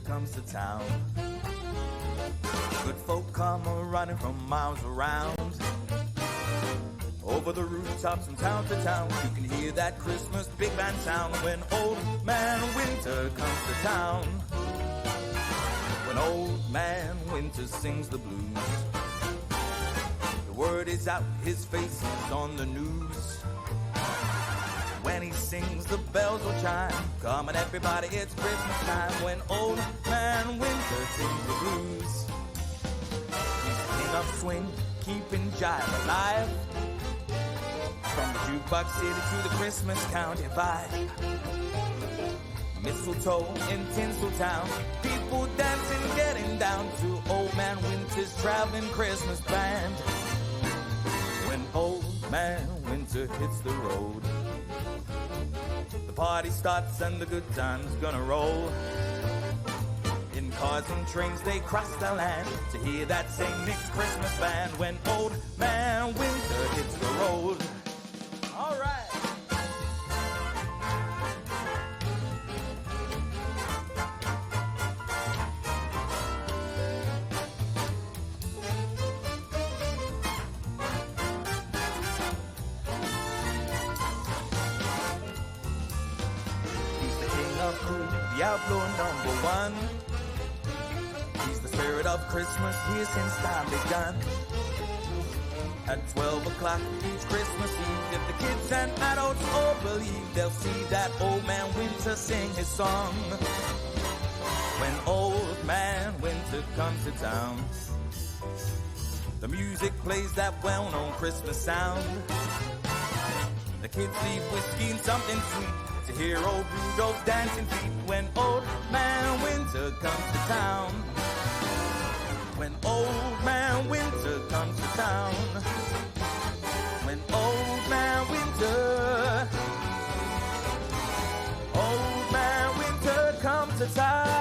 Comes to town. Good folk come running from miles around. Over the rooftops from town to town, you can hear that Christmas big band sound when Old Man Winter comes to town. When Old Man Winter sings the blues, the word is out, his face is on the news. When he sings, the bells will chime. Come on, everybody, it's Christmas time. When Old Man Winter sings the blues, he's the king of swing, keeping jive alive. From the jukebox city to the Christmas county vibe. Mistletoe in Tinseltown, people dancing, getting down to Old Man Winter's traveling Christmas band. When Old Man Winter hits the road, the party starts and the good time's gonna roll. In cars and trains they cross the land to hear that same mixed Christmas band. When Old Man Winter hits the road. All right. The outlaw number one. He's the spirit of Christmas here since time begun. At 12 o'clock each Christmas Eve, if the kids and adults all believe, they'll see that Old Man Winter sing his song. When Old Man Winter comes to town, the music plays that well-known Christmas sound. The kids leave whiskey and something sweet to hear old Rudolph dancing feet. When Old Man Winter comes to town. When Old Man Winter comes to town. When Old Man Winter, Old Man Winter comes to town.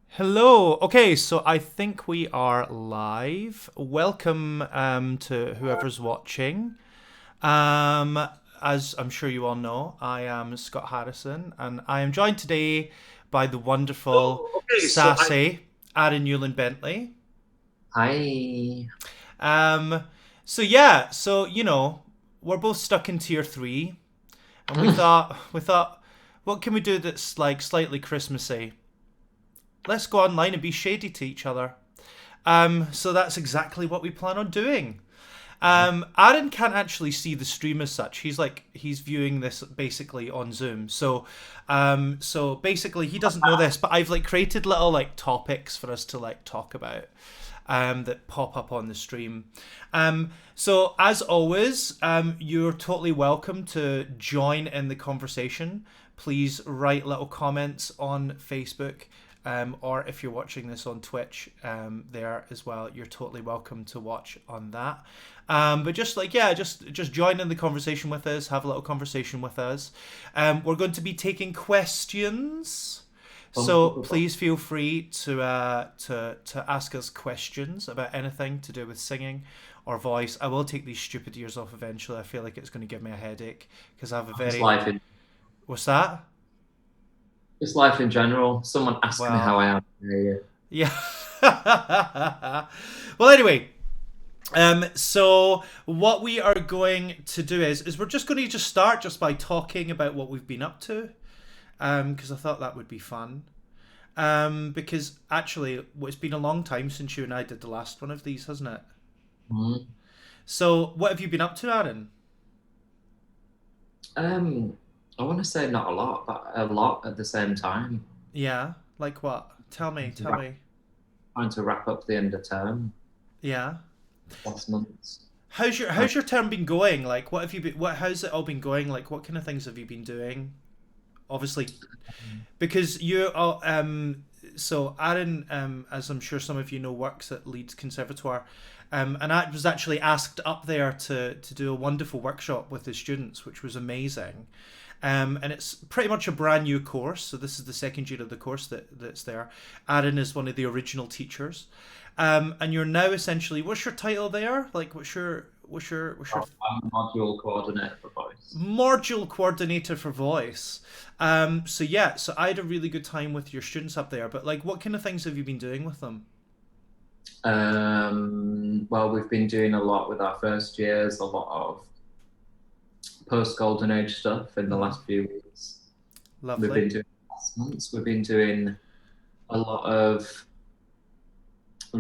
Hello. Okay, so I think we are live. Welcome to whoever's watching. Um, as I'm sure you all know, I am Scott Harrison, and I am joined today by the wonderful, Oh, okay. sassy Aaron Newland-Bentley. Hi. Um, so we're both stuck in tier three, and we thought, what can we do that's like slightly Christmassy? Let's go online and be shady to each other. So that's exactly what we plan on doing. Aaron can't actually see the stream as such. He's viewing this basically on Zoom. So basically he doesn't know this, but I've like created little like topics for us to like talk about. That pop up on the stream. So as always, you're totally welcome to join in the conversation. Please write little comments on Facebook. Or if you're watching this on Twitch, there as well, you're totally welcome to watch on that. But just join in the conversation with us. Have a little conversation with us. We're going to be taking questions. So please feel free to ask us questions about anything to do with singing or voice. I will take these stupid ears off eventually. I feel like it's going to give me a headache because I have a It's very. life in What's that? it's life in general. Someone asked me how Well, I am. Yeah. yeah. Well, anyway. So what we are going to do is we're just going to just start just by talking about what we've been up to. Because I thought that would be fun. Because actually, it's been a long time since you and I did the last one of these, hasn't it? Mhm. So, what have you been up to, Aaron? Um, I want to say not a lot, but a lot at the same time. Yeah, like what? Tell me, Trying to tell wrap, me. trying to wrap up the end of term Yeah. last month. How's your Uh, how's your term been going? Like, what have you been? What how's it all been going? Like, what kind of things have you been doing? Obviously, because you are so Aaron, as I'm sure some of you know, works at Leeds Conservatoire, and I was actually asked up there to do a wonderful workshop with the students, which was amazing. And it's pretty much a brand new course, so this is the second year of the course that's there. Aaron is one of the original teachers, and you're now essentially, what's your title there? Like, what's your I'm a module coordinator for voice. module coordinator for voice? So yeah, so I had a really good time with your students up there. But like, what kind of things have you been doing with them? Well, we've been doing a lot with our first years, a lot of post golden age stuff in the Mhm. last few weeks. We've Lovely. been doing assessments. We've been doing a lot of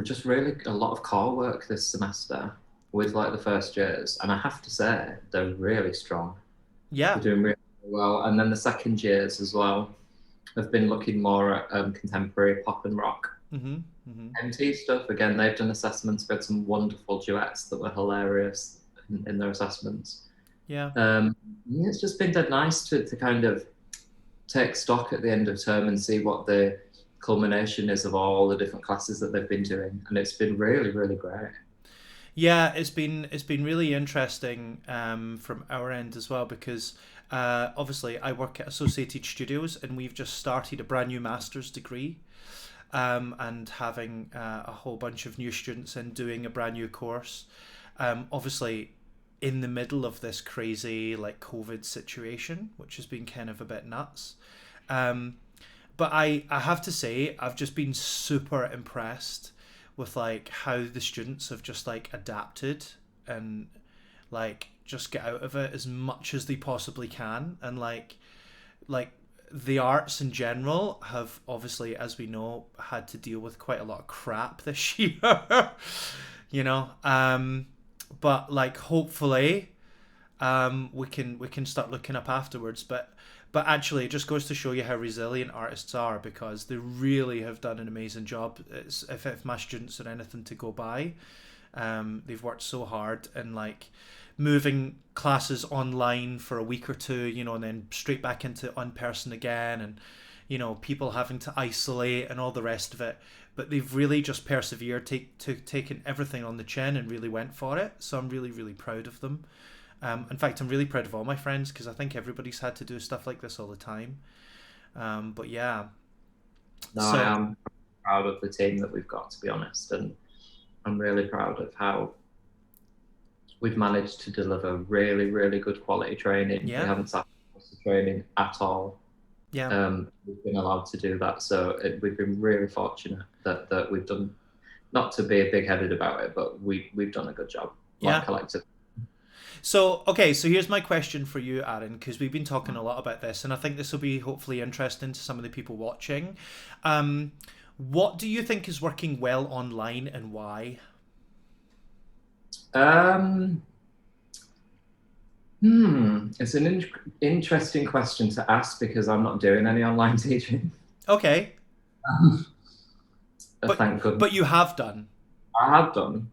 just really a lot of core work this semester with like the first years, and I have to say they're really strong. They're Yeah. doing really well, and then the second years as well have been looking more at contemporary pop and rock. Mhm. Mhm. MT stuff again. They've done assessments. We had some wonderful duets that were hilarious in their assessments. Yeah. It's just been dead nice to kind of take stock at the end of term and see what the culmination is of all the different classes that they've been doing, and it's been really, really great. Yeah, it's been really interesting from our end as well because obviously I work at Associated Studios and we've just started a brand new master's degree, and having a whole bunch of new students in doing a brand new course. Obviously, in the middle of this crazy like COVID situation, which has been kind of a bit nuts. Um, but I have to say I've just been super impressed with like how the students have just like adapted and like just get out of it as much as they possibly can, and like the arts in general have obviously, as we know, had to deal with quite a lot of crap this year. you know but like hopefully we can start looking up afterwards. But actually, it just goes to show you how resilient artists are because they really have done an amazing job. If my students are anything to go by, they've worked so hard and like moving classes online for a week or two, and then straight back into in person again, and people having to isolate and all the rest of it. But they've really just persevered, taken everything on the chin and really went for it. So I'm really, really proud of them. In fact, I'm really proud of all my friends because I think everybody's had to do stuff like this all the time. But yeah, No, I so am proud of the team that we've got, to be honest, and I'm really proud of how we've managed to deliver really, really good quality training. We yeah, haven't sacrificed the training at all. yeah, We've been allowed to do that, so we've been really fortunate that we've done. Not to be big-headed about it, but we've done a good job, like yeah. collective. So, okay, so here's my question for you, Aaron, because we've been talking a lot about this, and I think this will be hopefully interesting to some of the people watching. What do you think is working well online and why? Um, it's an interesting question to ask because I'm not doing any online teaching. Okay, but Thank goodness. but you have done. I have done.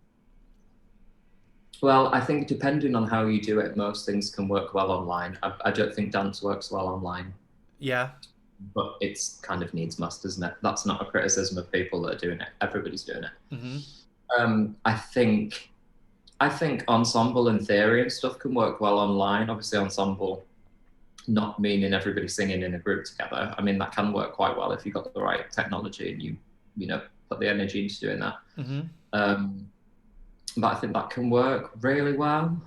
Well, I think depending on how you do it, most things can work well online. I don't think dance works well online, Yeah, but it's kind of needs must, isn't it? That's not a criticism of people that are doing it. Everybody's doing it. hmm I think ensemble and theory and stuff can work well online. Obviously, ensemble not meaning everybody singing in a group together. I mean, that can work quite well if you've got the right technology and you put the energy into doing that. hmm But I think that can work really well.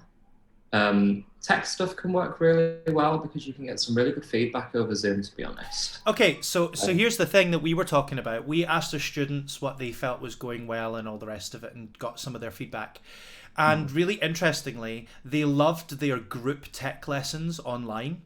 Tech stuff can work really well because you can get some really good feedback over Zoom, to be honest. Okay, so here's the thing that we were talking about. We asked our students what they felt was going well and all the rest of it, and got some of their feedback. And really interestingly, they loved their group tech lessons online.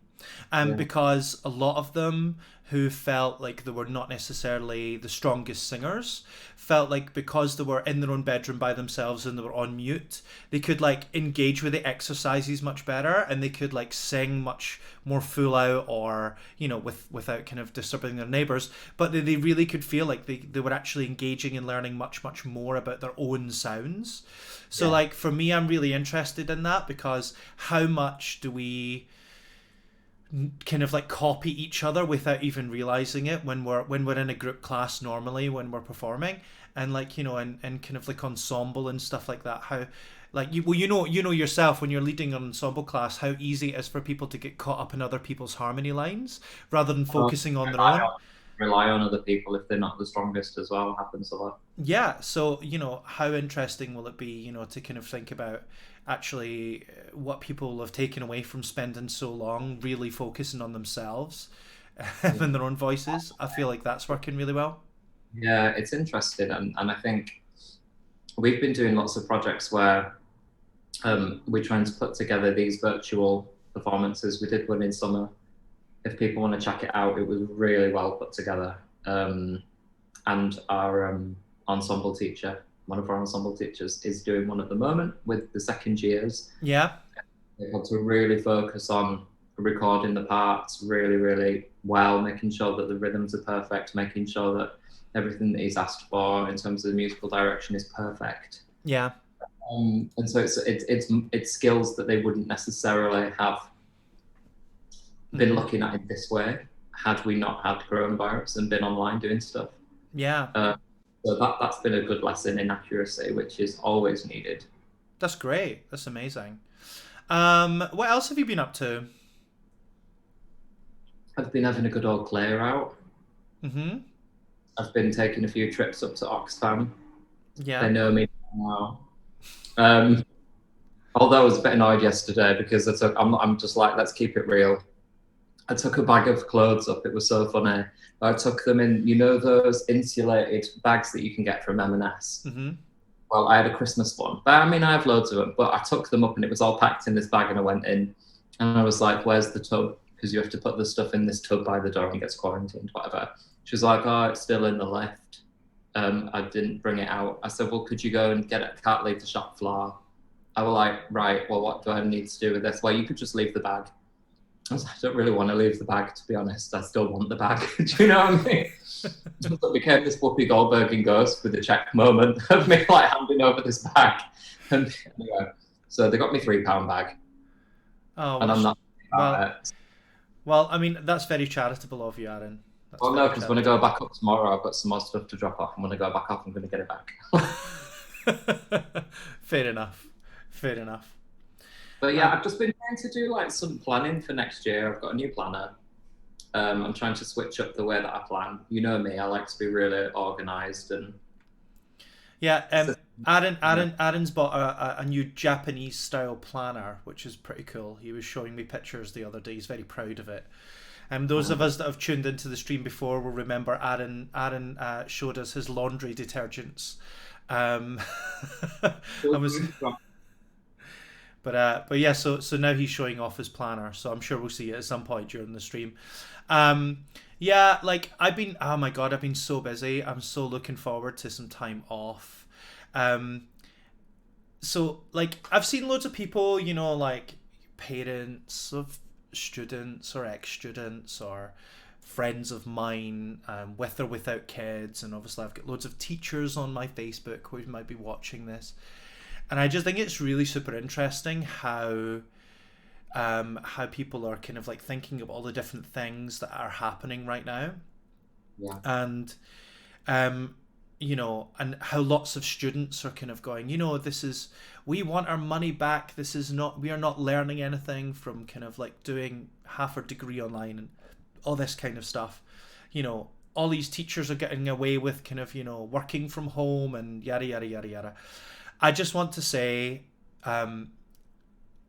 Yeah. Because a lot of them who felt like they were not necessarily the strongest singers felt like because they were in their own bedroom by themselves and they were on mute, they could like engage with the exercises much better, and they could like sing much more full out, or without kind of disturbing their neighbors. But they really could feel like they were actually engaging and learning much, much more about their own sounds. So like for me, I'm really interested in that because how much do we kind of like copy each other without even realizing it when we're in a group class normally when we're performing, and like and kind of like ensemble and stuff like that, how like you know yourself when you're leading an ensemble class how easy it is for people to get caught up in other people's harmony lines rather than focusing on their own. rely on other people if they're not the strongest as well. Happens a lot. Yeah, so how interesting will it be, to kind of think about actually what people have taken away from spending so long really focusing on themselves and their own voices. I feel like that's working really well. Yeah, it's interesting, and I think we've been doing lots of projects where we're trying to put together these virtual performances. We did one in summer. If people want to check it out, it was really well put together. And our ensemble teacher, one of our ensemble teachers, is doing one at the moment with the second years. Yeah. They had to really focus on recording the parts really, really well, making sure that the rhythms are perfect, making sure that everything that he's asked for in terms of the musical direction is perfect. Yeah. And so it's skills that they wouldn't necessarily have been looking at it this way had we not had coronavirus and been online doing stuff. Yeah. So that's been a good lesson in accuracy, which is always needed. That's great. That's amazing. What else have you been up to? I've been having a good old clear out. Mm-hmm. I've been taking a few trips up to Oxfam. Yeah. They know me now. Although I was a bit annoyed yesterday because I'm just like, let's keep it real. I took a bag of clothes up. It was so funny. I took them in, those insulated bags that you can get from M&S. Mm-hmm. Well, I had a Christmas one. But I mean, I have loads of them. But I took them up and it was all packed in this bag and I went in. And I was like, where's the tub? Because you have to put the stuff in this tub by the door and it gets quarantined, whatever. She was like, oh, it's still in the lift. I didn't bring it out. I said, well, could you go and get it? I can't leave the shop floor. I was like, right, well, what do I need to do with this? Well, you could just leave the bag. I was like, I don't really want to leave the bag, to be honest. I still want the bag. Do you know what I mean? It became this Whoopi Goldberg in Ghost with the check moment of me like handing over this bag. And anyway, so they got me £3 bag. Oh, and I'm not. Well, I mean, that's very charitable of you, Aaron. Well, no, because when I go back up tomorrow, I've got some more stuff to drop off. And when I go back up, I'm going to get it back. Fair enough. But yeah, I've just been trying to do like some planning for next year. I've got a new planner. I'm trying to switch up the way that I plan. You know me, I like to be really organised and. Yeah, Aaron's bought a new Japanese style planner, which is pretty cool. He was showing me pictures the other day. He's very proud of it. Those of us that have tuned into the stream before will remember Aaron showed us his laundry detergents. But yeah, so now he's showing off his planner, so I'm sure we'll see it at some point during the stream. Yeah, like I've been so busy. I'm so looking forward to some time off. So like I've seen loads of people, like parents of students or ex-students or friends of mine, with or without kids, and obviously I've got loads of teachers on my Facebook who might be watching this. And I just think it's really super interesting how people are kind of like thinking of all the different things that are happening right now. Yeah. And and how lots of students are kind of going, we want our money back. We are not learning anything from kind of like doing half a degree online and all this kind of stuff. All these teachers are getting away with kind of, working from home and yada, yada, yada, yada. I just want to say,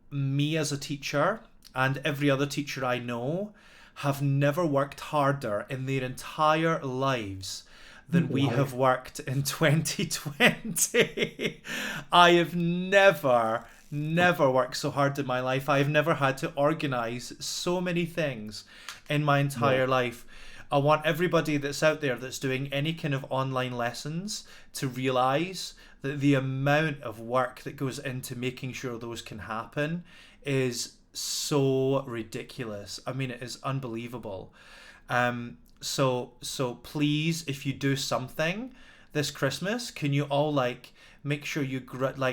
me as a teacher and every other teacher I know have never worked harder in their entire lives than we have worked in 2020. I have never worked so hard in my life. I've never had to organize so many things in my entire life. I want everybody that's out there that's doing any kind of online lessons to realize that the amount of work that goes into making sure those can happen is so ridiculous. I mean, it is unbelievable. So please, if you do something this Christmas, can you all like make sure you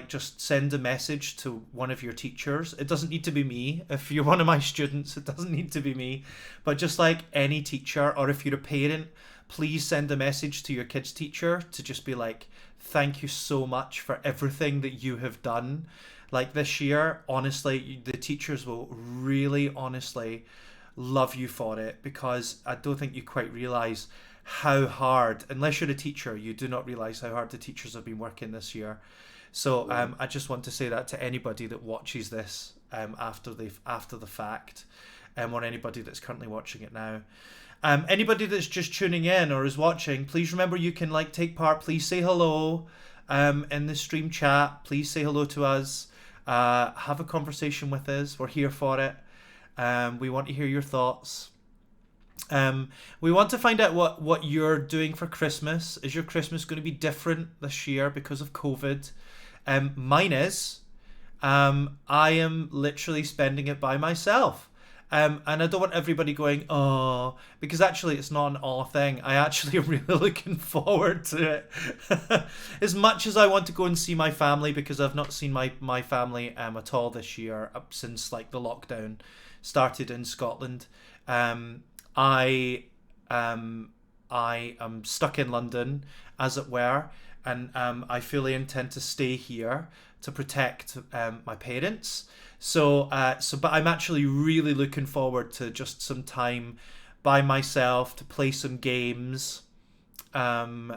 just send a message to one of your teachers? It doesn't need to be me. If you're one of my students, it doesn't need to be me. But just like any teacher, or if you're a parent, please send a message to your kid's teacher to just be like, thank you so much for everything that you have done. Like this year, honestly, the teachers will really honestly love you for it, because I don't think you quite realize how hard, unless you're a teacher, you do not realize how hard the teachers have been working this year. So I just want to say that to anybody that watches this after the fact, or anybody that's currently watching it now. Anybody that's just tuning in or is watching, please remember you can take part. Please say hello in the stream chat. Please say hello to us. Have a conversation with us. We're here for it. We want to hear your thoughts. We want to find out what you're doing for Christmas. Is your Christmas going to be different this year because of COVID? Mine is. I am literally spending it by myself. And I don't want everybody going, oh, because actually it's not an awe thing. I actually am really looking forward to it. As much as I want to go and see my family, because I've not seen my family at all this year, up since the lockdown started in Scotland. I am stuck in London, as it were, and I fully intend to stay here to protect my parents. But I'm actually really looking forward to just some time by myself to play some games. Maybe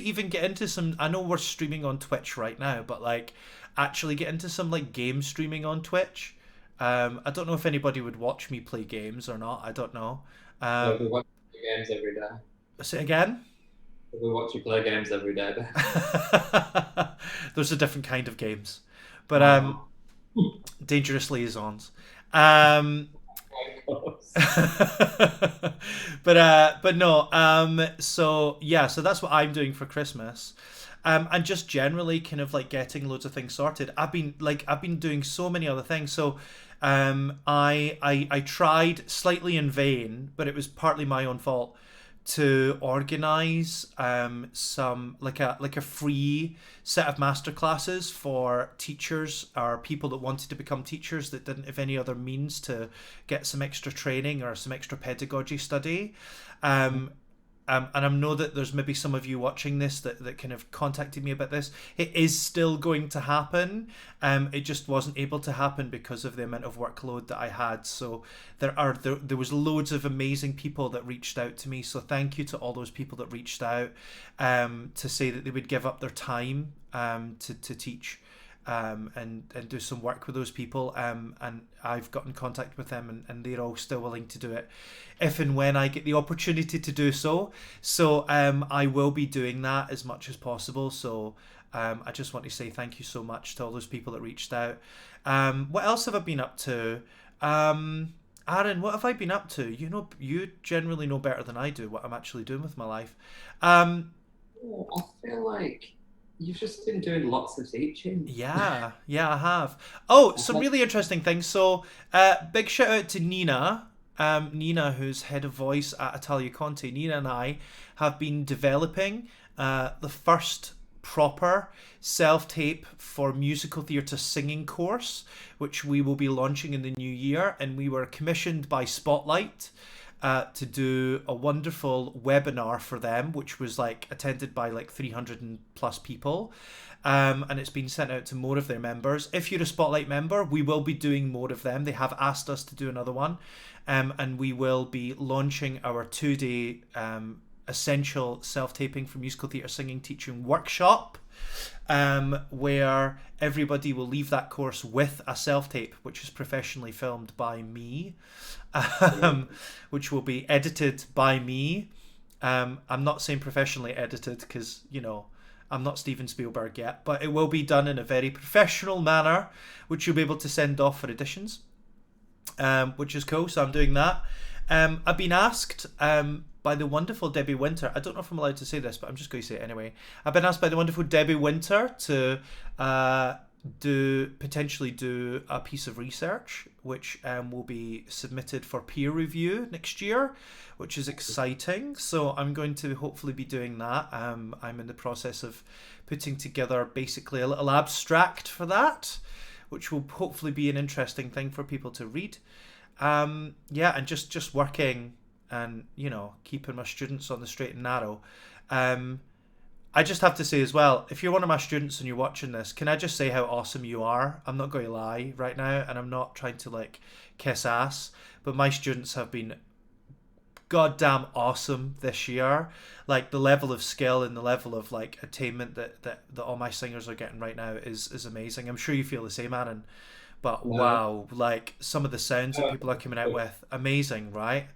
even get into some. I know we're streaming on Twitch right now, but actually get into some game streaming on Twitch. I don't know if anybody would watch me play games or not. I don't know. We watch games every day. Say it again? We watch you play games every day. There's a different kind of games. But dangerous liaisons. But no. So that's what I'm doing for Christmas. And just generally kind of getting loads of things sorted. I've been doing so many other things. So I tried slightly in vain, but it was partly my own fault, to organize some a free set of masterclasses for teachers or people that wanted to become teachers that didn't have any other means to get some extra training or some extra pedagogy study. And I know that there's maybe some of you watching this that kind of contacted me about this. It is still going to happen. It just wasn't able to happen because of the amount of workload that I had. So there was loads of amazing people that reached out to me. So thank you to all those people that reached out to say that they would give up their time to teach. And do some work with those people, and I've got in contact with them, and they're all still willing to do it if and when I get the opportunity to do so. So I will be doing that as much as possible. So I just want to say thank you so much to all those people that reached out. What else have I been up to? Aaron, what have I been up to? You generally know better than I do what I'm actually doing with my life. I feel like you've just been doing lots of teaching. Yeah, I have. Oh, some really interesting things. So, big shout out to Nina. Nina, who's head of voice at Italia Conte. Nina and I have been developing the first proper self-tape for musical theatre singing course, which we will be launching in the new year. And we were commissioned by Spotlight to do a wonderful webinar for them, which was attended by 300 and plus people, and it's been sent out to more of their members. If you're a Spotlight member, we will be doing more of them. They have asked us to do another one, and we will be launching our 2-day essential self-taping for musical theatre singing teaching workshop, where everybody will leave that course with a self-tape, which is professionally filmed by me, which will be edited by me. I'm not saying professionally edited because, I'm not Steven Spielberg yet, but it will be done in a very professional manner, which you'll be able to send off for editions, which is cool. So I'm doing that. I've been asked by the wonderful Debbie Winter. I don't know if I'm allowed to say this, but I'm just going to say it anyway. I've been asked by the wonderful Debbie Winter to potentially do a piece of research, which will be submitted for peer review next year, which is exciting. So I'm going to hopefully be doing that. I'm in the process of putting together basically a little abstract for that, which will hopefully be an interesting thing for people to read. And just working and keeping my students on the straight and narrow. I just have to say as well, if you're one of my students and you're watching this, can I just say how awesome you are? I'm not going to lie right now, and I'm not trying to kiss ass, but my students have been goddamn awesome this year. Like the level of skill and the level of like attainment that all my singers are getting right now is amazing. I'm sure you feel the same, Aaron. But wow, like some of the sounds that people are coming out with, amazing, right?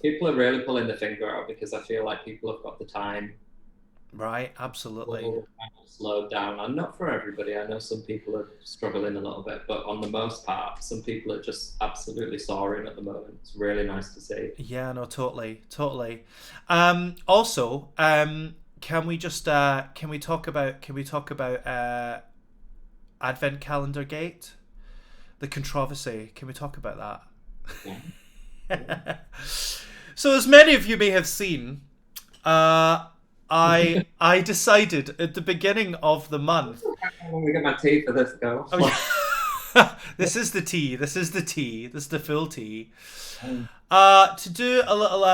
People are really pulling the finger out because I feel like people have got the time. Right, absolutely. All kind of slowed down, and not for everybody. I know some people are struggling a little bit, but on the most part, some people are just absolutely soaring at the moment. It's really nice to see. Yeah, no, totally. Also, can we just can we talk about Advent Calendar Gate, the controversy? Can we talk about that? Yeah. So, as many of you may have seen, I decided at the beginning of the month. When we get my tea for this go. This is the tea. This is the full tea. To do a little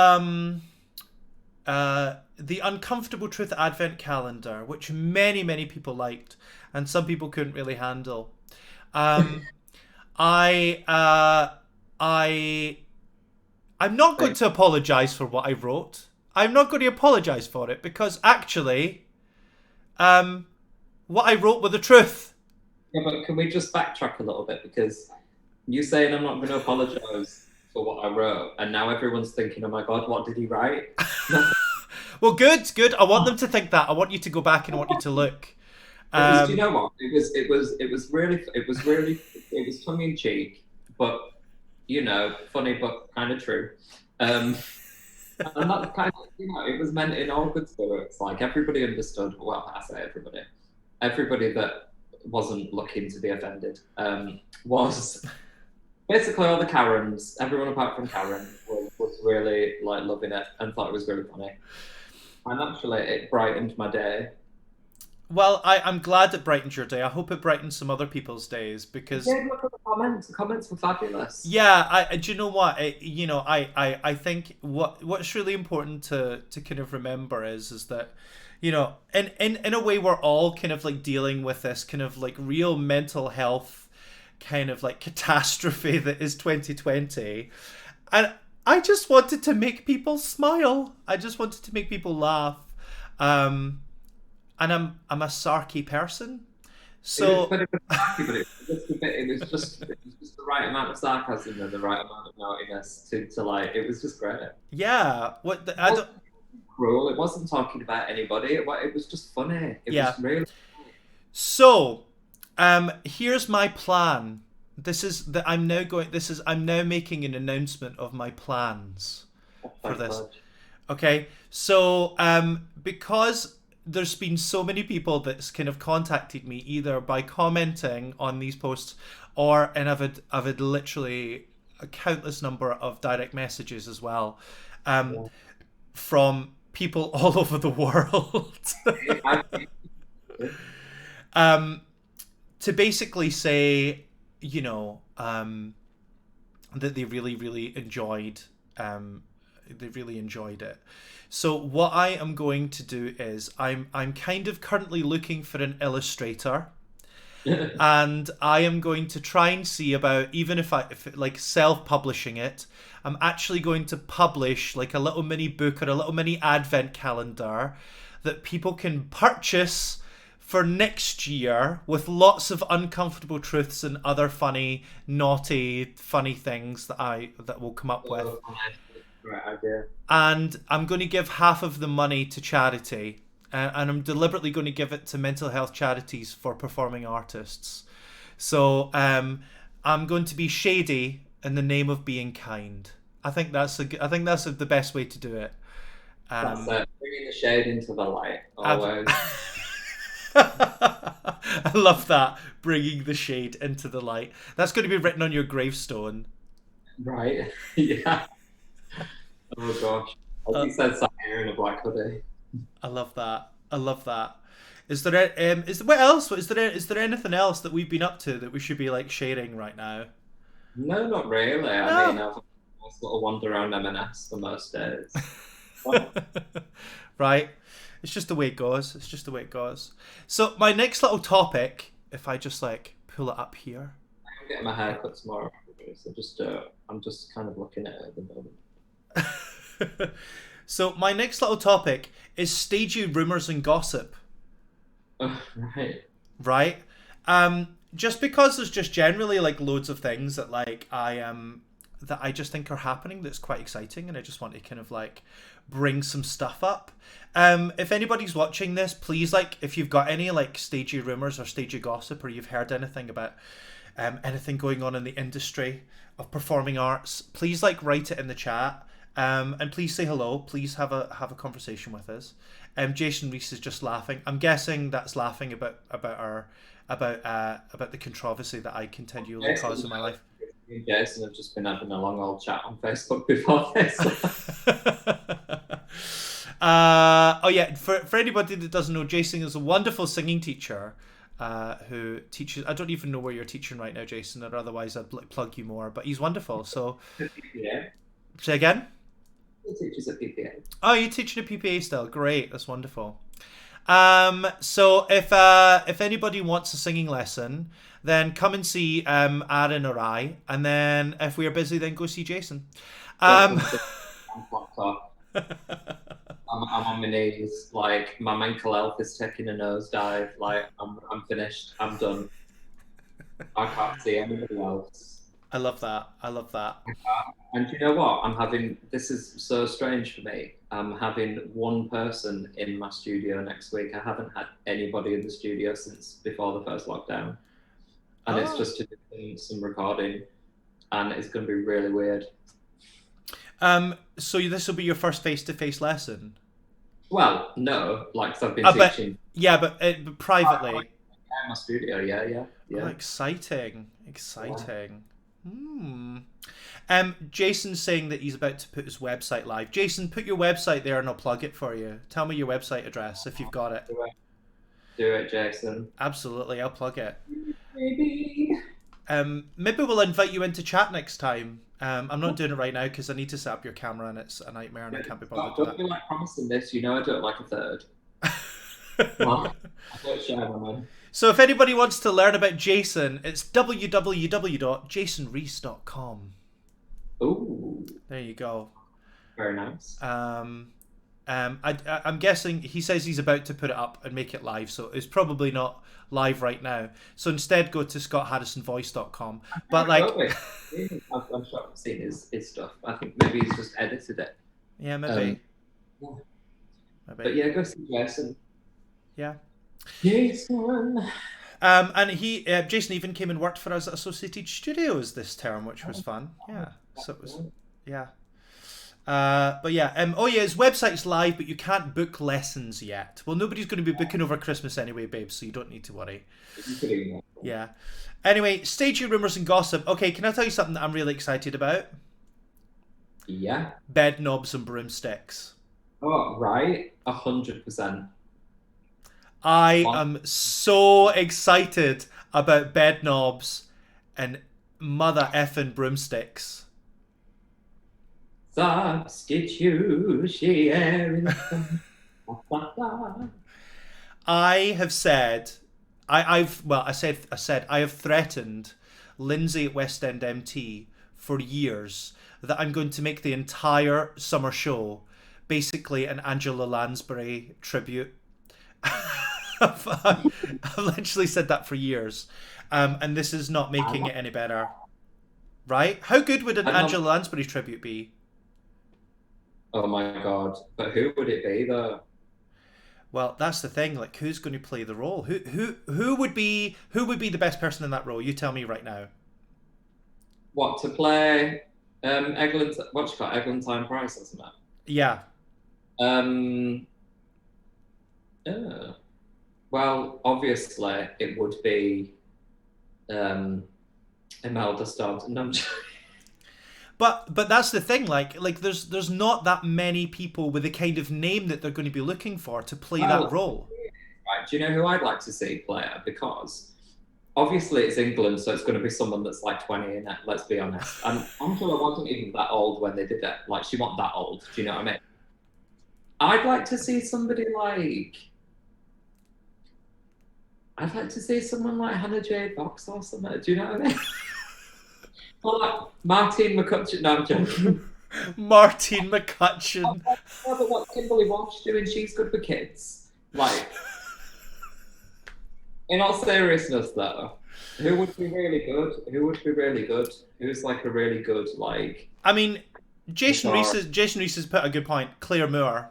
the Uncomfortable Truth Advent Calendar, which many people liked, and some people couldn't really handle. I'm not going to apologize for what I wrote. I'm not going to apologize for it because actually, what I wrote was the truth. Yeah, but can we just backtrack a little bit, because you saying I'm not going to apologise for what I wrote, and now everyone's thinking, oh my god, what did he write? Well, good. I want them to think that. I want you to go back and I want you to look. Do you know what? It was tongue in cheek, but funny but kind of true. And that's kind of, it was meant in all good spirits. Like everybody understood. Well, I say everybody that wasn't looking to be offended was basically all the Karens. Everyone apart from Karen was really like loving it and thought it was really funny. And actually, it brightened my day. Well, I'm glad it brightened your day. I hope it brightens some other people's days because. Yeah, look at the comments. The comments were fabulous. Yeah, do you know what? I think what's really important to kind of remember is that, in a way we're all kind of like dealing with this kind of like real mental health kind of like catastrophe that is 2020, and I just wanted to make people smile. I just wanted to make people laugh. And I'm a sarky person, so it was just the right amount of sarcasm and the right amount of naughtiness to like. It was just great. Yeah, I don't cruel. It wasn't talking about anybody. It was just funny. It was really. So, here's my plan. I'm now making an announcement of my plans for this. Okay, so because there's been so many people that's kind of contacted me either by commenting on these posts and I've had literally a countless number of direct messages as well from people all over the world to basically say that they really enjoyed it. So what I am going to do is I'm kind of currently looking for an illustrator, and I am going to try and see about, even if like self-publishing it, I'm actually going to publish like a little mini book or a little mini advent calendar that people can purchase for next year with lots of uncomfortable truths and other funny, naughty, funny things that we'll come up with. Right idea. And I'm going to give half of the money to charity, and I'm deliberately going to give it to mental health charities for performing artists. So I'm going to be shady in the name of being kind. I think that's the best way to do it. That's it. Bringing the shade into the light always. I love that. Bringing the shade into the light. That's going to be written on your gravestone. Right. Yeah. Oh gosh. He said something here in a black hoodie. I love that. Is there anything else that we've been up to that we should be like sharing right now? No, not really. No. I mean, I've sort of wander around M&S for most days. Right. It's just the way it goes. So my next little topic, if I just like pull it up here. I'm getting my hair cut tomorrow, so I'm just kind of looking at it at the moment. So my next little topic is stagey rumors and gossip. Right. Right? Just because there's just generally like loads of things that like I just think are happening that's quite exciting, and I just want to kind of like bring some stuff up. If anybody's watching this, please, like, if you've got any like stagey rumors or stagey gossip, or you've heard anything about anything going on in the industry of performing arts, please like write it in the chat. And please say hello. Please have a conversation with us. Jason Reese is just laughing. I'm guessing that's laughing about the controversy that I continually cause in my life. Me and Jason have just been having a long old chat on Facebook before this. Oh yeah, for anybody that doesn't know, Jason is a wonderful singing teacher who teaches. I don't even know where you're teaching right now, Jason, or otherwise I'd plug you more. But he's wonderful. So, yeah. Say again. He teaches at PPA. Oh, you're teaching at PPA still. Great, that's wonderful. So if anybody wants a singing lesson, then come and see Aaron or I, and then if we are busy, then go see Jason. I'm on my knees. Like, my mental health is taking a nosedive. Like, I'm finished. I'm done. I can't see anybody else. I love that. And you know what? This is so strange for me. I'm having one person in my studio next week. I haven't had anybody in the studio since before the first lockdown. And it's just to do some recording. And it's going to be really weird. So this will be your first face-to-face lesson? Well, no. Like, 'cause I've been teaching. But privately. In my studio, yeah. Oh, exciting. Jason's saying that he's about to put his website live. Jason, put your website there and I'll plug it for you. Tell me your website address if you've got it. Do it, Jason. Absolutely, I'll plug it. Maybe. Maybe we'll invite you into chat next time. I'm not doing it right now because I need to set up your camera and it's a nightmare and I can't be bothered with that. Don't be like promising this. You know I don't like a third. I don't share my mind. So if anybody wants to learn about Jason, it's www.jasonreese.com. Ooh. There you go. Very nice. I'm guessing he says he's about to put it up and make it live, so it's probably not live right now. So instead, go to scottharrisonvoice.com. But like, I'm sure I've seen his stuff. I think maybe he's just edited it. Yeah, maybe. Maybe. But yeah, go see Jason. Yeah. Jason. And Jason even came and worked for us at Associated Studios this term, which was fun. Yeah. So it was, yeah. But yeah, his website's live, but you can't book lessons yet. Well, nobody's going to be booking over Christmas anyway, babe, so you don't need to worry. Yeah. Anyway, stagey rumors and gossip. Okay, can I tell you something that I'm really excited about? Yeah. Bed knobs and broomsticks. Oh, right. 100%. I am so excited about bed knobs and mother effing broomsticks. Substitution. I have said, I have threatened Lindsay at West End MT for years that I'm going to make the entire summer show basically an Angela Lansbury tribute. I've literally said that for years, and this is not making it any better. Right? How good would an Angela Lansbury tribute be? Oh my god! But who would it be though? Well, that's the thing. Like, who's going to play the role? Who would be the best person in that role? You tell me right now. What to play? What's called Eglantine Price, isn't it? Yeah. Well, obviously it would be Imelda Staunton. No, But that's the thing. Like there's not that many people with the kind of name that they're going to be looking for to play that role. Right. Do you know who I'd like to see play it? Because obviously it's England, so it's going to be someone that's like 20 in it. Let's be honest. And Angela wasn't even that old when they did it. Like, she wasn't that old. Do you know what I mean? I'd like to see somebody like. I'd like to see someone like Hannah J. Fox or something. Do you know what I mean? Or like Martine McCutcheon. No, I'm joking. Martine McCutcheon. Yeah, but what's Kimberly Walsh doing? She's good for kids. Like, in all seriousness, though, who would be really good? Who would be really good? Who's like a really good like I mean, guitar? Jason Reese has put a good point. Claire Moore.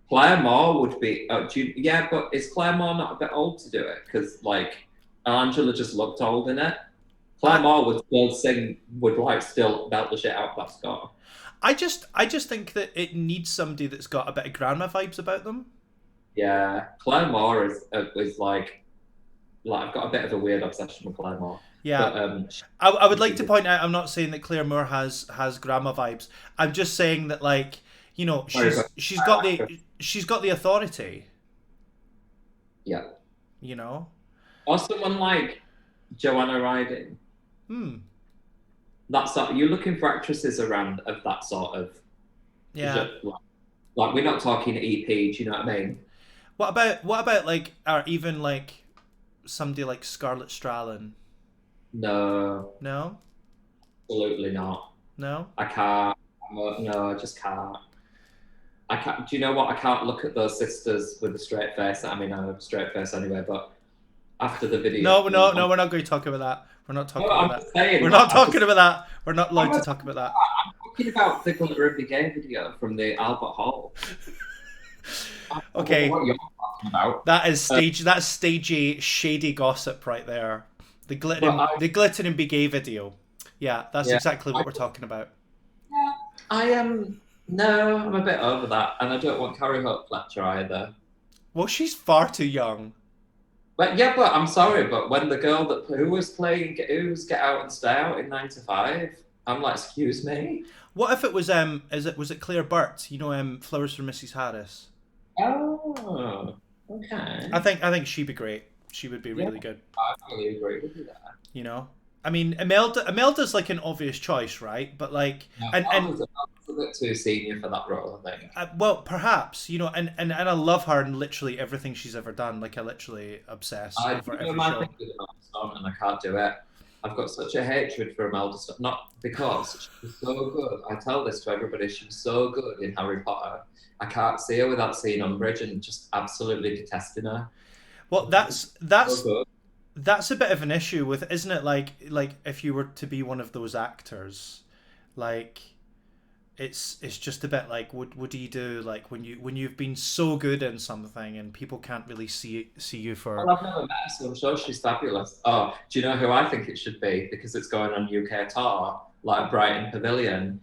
Claire Moore would be. Yeah, but is Claire Moore not a bit old to do it? Because like Angela just looked old in it. Claire I, Moore would still sing, would like still belt the shit out of that score. I just think that it needs somebody that's got a bit of grandma vibes about them. Yeah, Claire Moore is like I've got a bit of a weird obsession with Claire Moore, Yeah. but I would like to point out I'm not saying that Claire Moore has grandma vibes. I'm just saying that like, you know, she's got the authority, yeah, you know? or someone like Joanna Riding. Hmm. That sort. You're looking for actresses around of that sort of. Yeah. Like we're not talking EP. Do you know what I mean? What about like or even like somebody like Scarlett Strallen? No, No? absolutely not. No? I can't. No, I just can't. I can't. Do you know what? I can't look at those sisters with a straight face. I mean, I have a straight face anyway, but after the video, No, we're not going to talk about that. We're not talking no, I'm about just that. saying. We're Like, not talking about that. We're not allowed to talk about that. I'm talking about the Glitter and Gay video from the Albert Hall. Okay. What you're talking about? That's stagey, shady gossip right there. The glitter and be gay video. Yeah, that's Yeah. exactly what we're talking about. Yeah, I am. No, I'm a bit over that, and I don't want Carrie Hope Fletcher either. Well, she's far too young. But yeah, but I'm sorry, but when the girl who was playing who's Get Out and Stay Out in 9 to 5, I'm like, excuse me. What if it was was it Claire Burt? You know, Flowers for Mrs. Harris. Oh, okay. I think she'd be great. She would be really good. I really agree with you there. You know, I mean, Imelda's like an obvious choice, right? But like, No, and I was a bit too senior for that role, I think. well, perhaps, you know, and I love her in literally everything she's ever done. Like, I literally obsess over every My show. thing with Imelda Staunton, and I can't do it. I've got such a hatred for Imelda Staunton, not because she was so good. I tell this to everybody, she was so good in Harry Potter. I can't see her without seeing Umbridge and just absolutely detesting her. Well, So that's a bit of an issue with, isn't it? Like if you were to be one of those actors, like it's just a bit like what do you do like when you've been so good in something and people can't really see you for. Well, I've never met her, so I'm sure she's fabulous. Oh, do you know who I think it should be? Because it's going on UK tour, like Brighton Pavilion.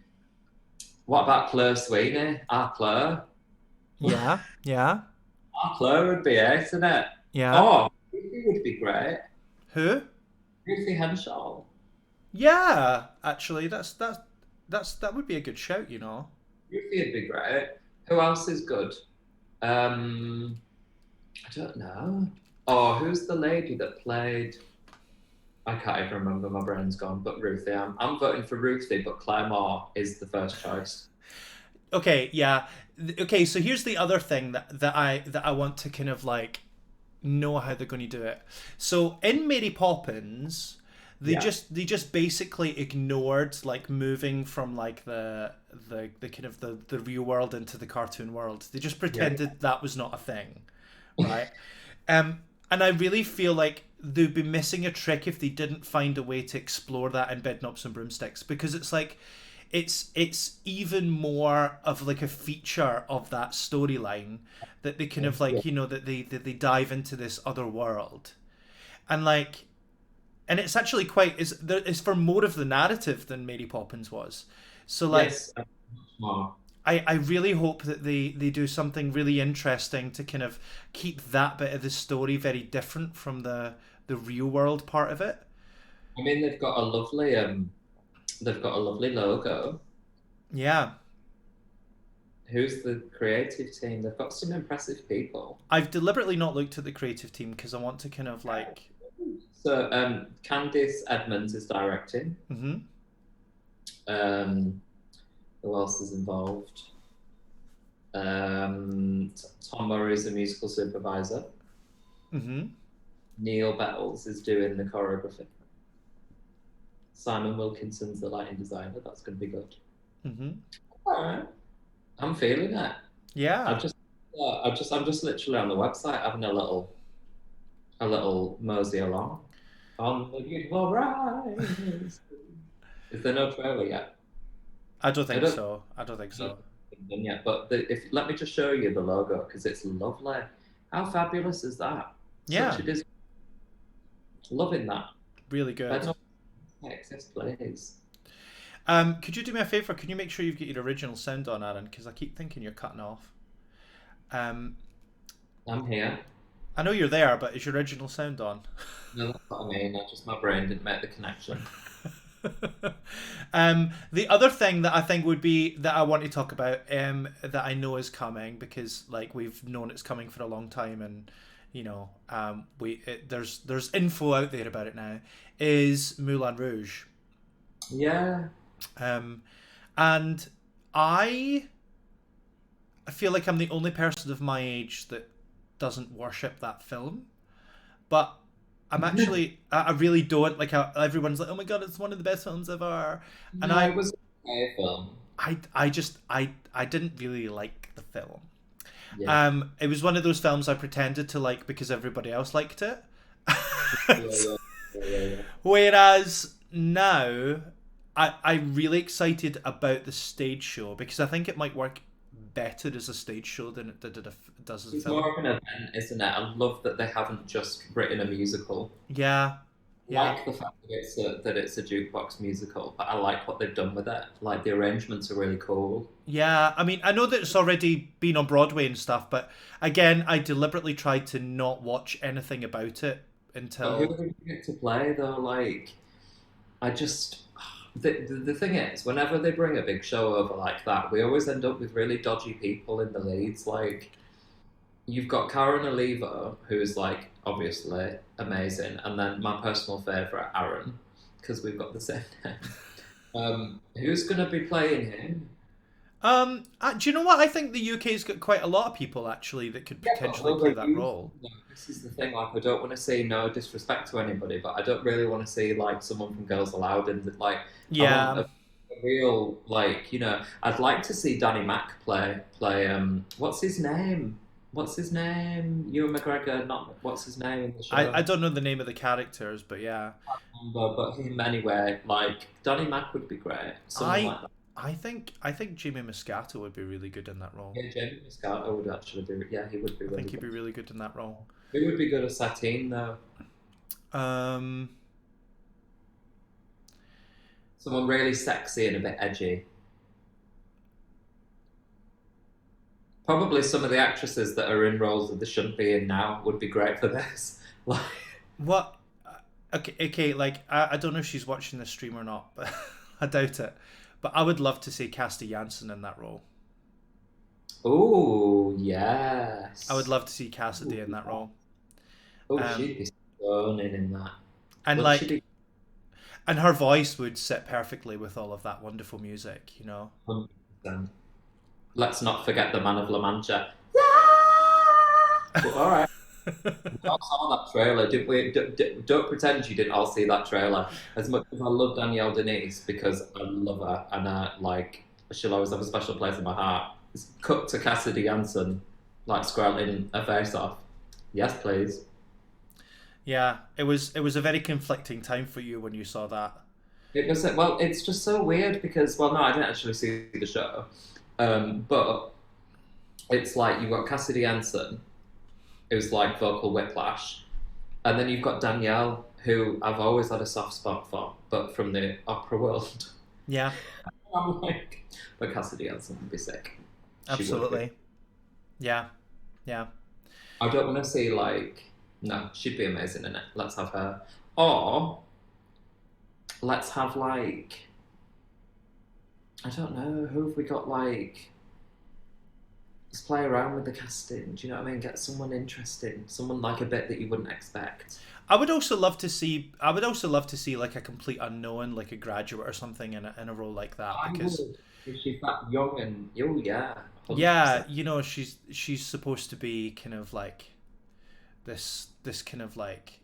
What about Claire Sweeney? Claire. Yeah, yeah, Claire would be ace, isn't it? yeah. Oh, Ruthie would be great. Who? Ruthie Henshaw. Yeah, actually, that would be a good shout, you know. Ruthie would be great. Who else is good? I don't know. Oh, who's the lady that played? I can't even remember. My brain's gone. But Ruthie, I'm voting for Ruthie. But Claire Moore is the first choice. Okay, yeah. Okay, so here's the other thing that I want to kind of like know how they're going to do it. So in Mary Poppins, they just basically ignored like moving from like the kind of the real world into the cartoon world. They just pretended that was not a thing, right? And I really feel like they'd be missing a trick if they didn't find a way to explore that in Bedknobs and Broomsticks, because it's like it's even more of like a feature of that storyline that they kind of like, you know, that they dive into this other world, and like, and it's actually quite it's for more of the narrative than Mary Poppins was. So like, Yes. More. I really hope that they do something really interesting to kind of keep that bit of the story very different from the real world part of it. I mean, they've got a lovely logo. Yeah. Who's the creative team? They've got some impressive people. I've deliberately not looked at the creative team because I want to kind of like. So Candice Edmonds is directing. Mm-hmm. Who else is involved? Tom Murray is the musical supervisor. Mm-hmm. Neil Bettles is doing the choreography. Simon Wilkinson's the lighting designer. That's going to be good. Mm-hmm. All right. I'm feeling it. I Yeah. just, I'm just literally on the website having a little mosey along on the beautiful rise. Is there no trailer yet? I don't I think don't, so. I don't think I don't so. think it's done yet. But if let me just show you the logo because it's lovely. How fabulous is that? Such Yeah. a Disney. Loving that. Really good. Better not exist, please. Could you do me a favor? Can you make sure you've got your original sound on, Aaron? Because I keep thinking you're cutting off. Um, I'm here. I know you're there, but is your original sound on? No, that's what I mean. I just my brain didn't make the connection. The other thing that I think would be that I want to talk about, that I know is coming because like we've known it's coming for a long time, and you know, there's info out there about it now, is Moulin Rouge, Yeah. um, and I I feel like I'm the only person of my age that doesn't worship that film, but I'm actually I really don't like how everyone's like, oh my god, it's one of the best films ever, and No, it was a film. I didn't really like the film. Yeah. It was one of those films I pretended to like because everybody else liked it. Yeah, yeah, yeah. Whereas now, I'm really excited about the stage show because I think it might work better as a stage show than it does as a It's film. more of an event, isn't it? I love that they haven't just written a musical. Yeah, I yeah, like the fact that it's a jukebox musical, but I like what they've done with it. Like the arrangements are really cool. yeah. I mean, I know that it's already been on Broadway and stuff, but again, I deliberately tried to not watch anything about it But who are until. they going to get to play though? Like, I just the thing is, whenever they bring a big show over like that, we always end up with really dodgy people in the leads. Like, you've got Karen Olivo, who's like obviously amazing, and then my personal favorite, Aaron, because we've got the same name. Who's going to be playing him? Do you know what? I think the UK's got quite a lot of people actually that could Yeah, but potentially will play they that use role. them? This is the thing. Like, I don't want to say no disrespect to anybody, but I don't really want to see like someone from Girls Aloud, and like I want Yeah, a real like I'd like to see Danny Mac play. What's his name? What's his name? Ewan McGregor. Not what's his name in the I show. don't know the name of the characters, but yeah, But him anyway. Like Danny Mac would be great. Someone I like that. I think Jamie Moscato would be really good in that role. Yeah, Jamie Moscato would actually be. Yeah, he would be I really think he'd good. be really good in that role. Who would be good as Satine though? Um, Someone really sexy and a bit edgy. Probably some of the actresses that are in roles that they shouldn't be in now would be great for this. Like, what? Okay, like I don't know if she's watching this stream or not, but I doubt it. But I would love to see Cassie Janssen in that role. oh I would yes. love to see Cassidy in that role. Oh, Um, she'd be stunning in that. and Wouldn't she like, be and her voice would sit perfectly with all of that wonderful music, you know. 100%? Let's not forget the Man of La Mancha. All right. We all saw that trailer, didn't we? Don't pretend you didn't all see that trailer. As much as I love Danielle Denise because I love her and she'll always have a special place in my heart. It's cut to Cassidy Janssen, like scrolling a face off. Yes, please. Yeah, it was a very conflicting time for you when you saw that. It was well. It's just so weird because well, no, I didn't actually see the show, but it's like you've got Cassidy Janssen, who's like vocal whiplash, and then you've got Danielle, who I've always had a soft spot for, but from the opera world. Yeah, I'm like, but Cassidy Janssen would be sick. She would be. absolutely. Yeah, yeah. I don't want to see like no, she'd be amazing in it. Let's have her, or let's have like I don't know who have we got like. Let's play around with the casting. Do you know what I mean? Get someone interesting, someone like a bit that you wouldn't expect. I would also love to see. I would also love to see like a complete unknown, like a graduate or something in a role like that I because would. If she's that young and oh yeah, yeah, 100%. you know, she's supposed to be kind of like this kind of like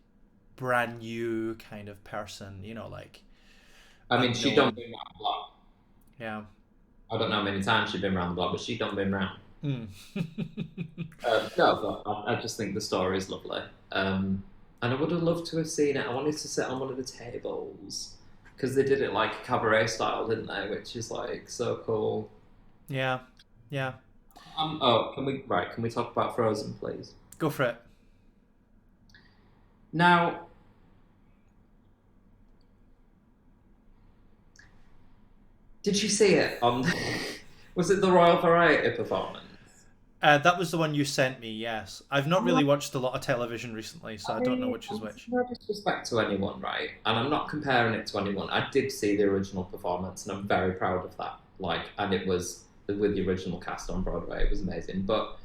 brand new kind of person, you know, like I mean, she don't unknown. bring that a lot. Yeah. I don't know how many times she's been around the block, but she done been round. Mm. No, but I just think the story is lovely. And I would have loved to have seen it. I wanted to sit on one of the tables because they did it like cabaret style, didn't they? Which is like so cool. Yeah, yeah. Oh, can we talk about Frozen, please? Go for it. Now, did you see it on? Was it the Royal Variety performance? That was the one you sent me. Yes, I've not really watched a lot of television recently, so I don't know which is which. No disrespect to anyone, right? And I'm not comparing it to anyone. I did see the original performance, and I'm very proud of that. Like, and it was with the original cast on Broadway. It was amazing, but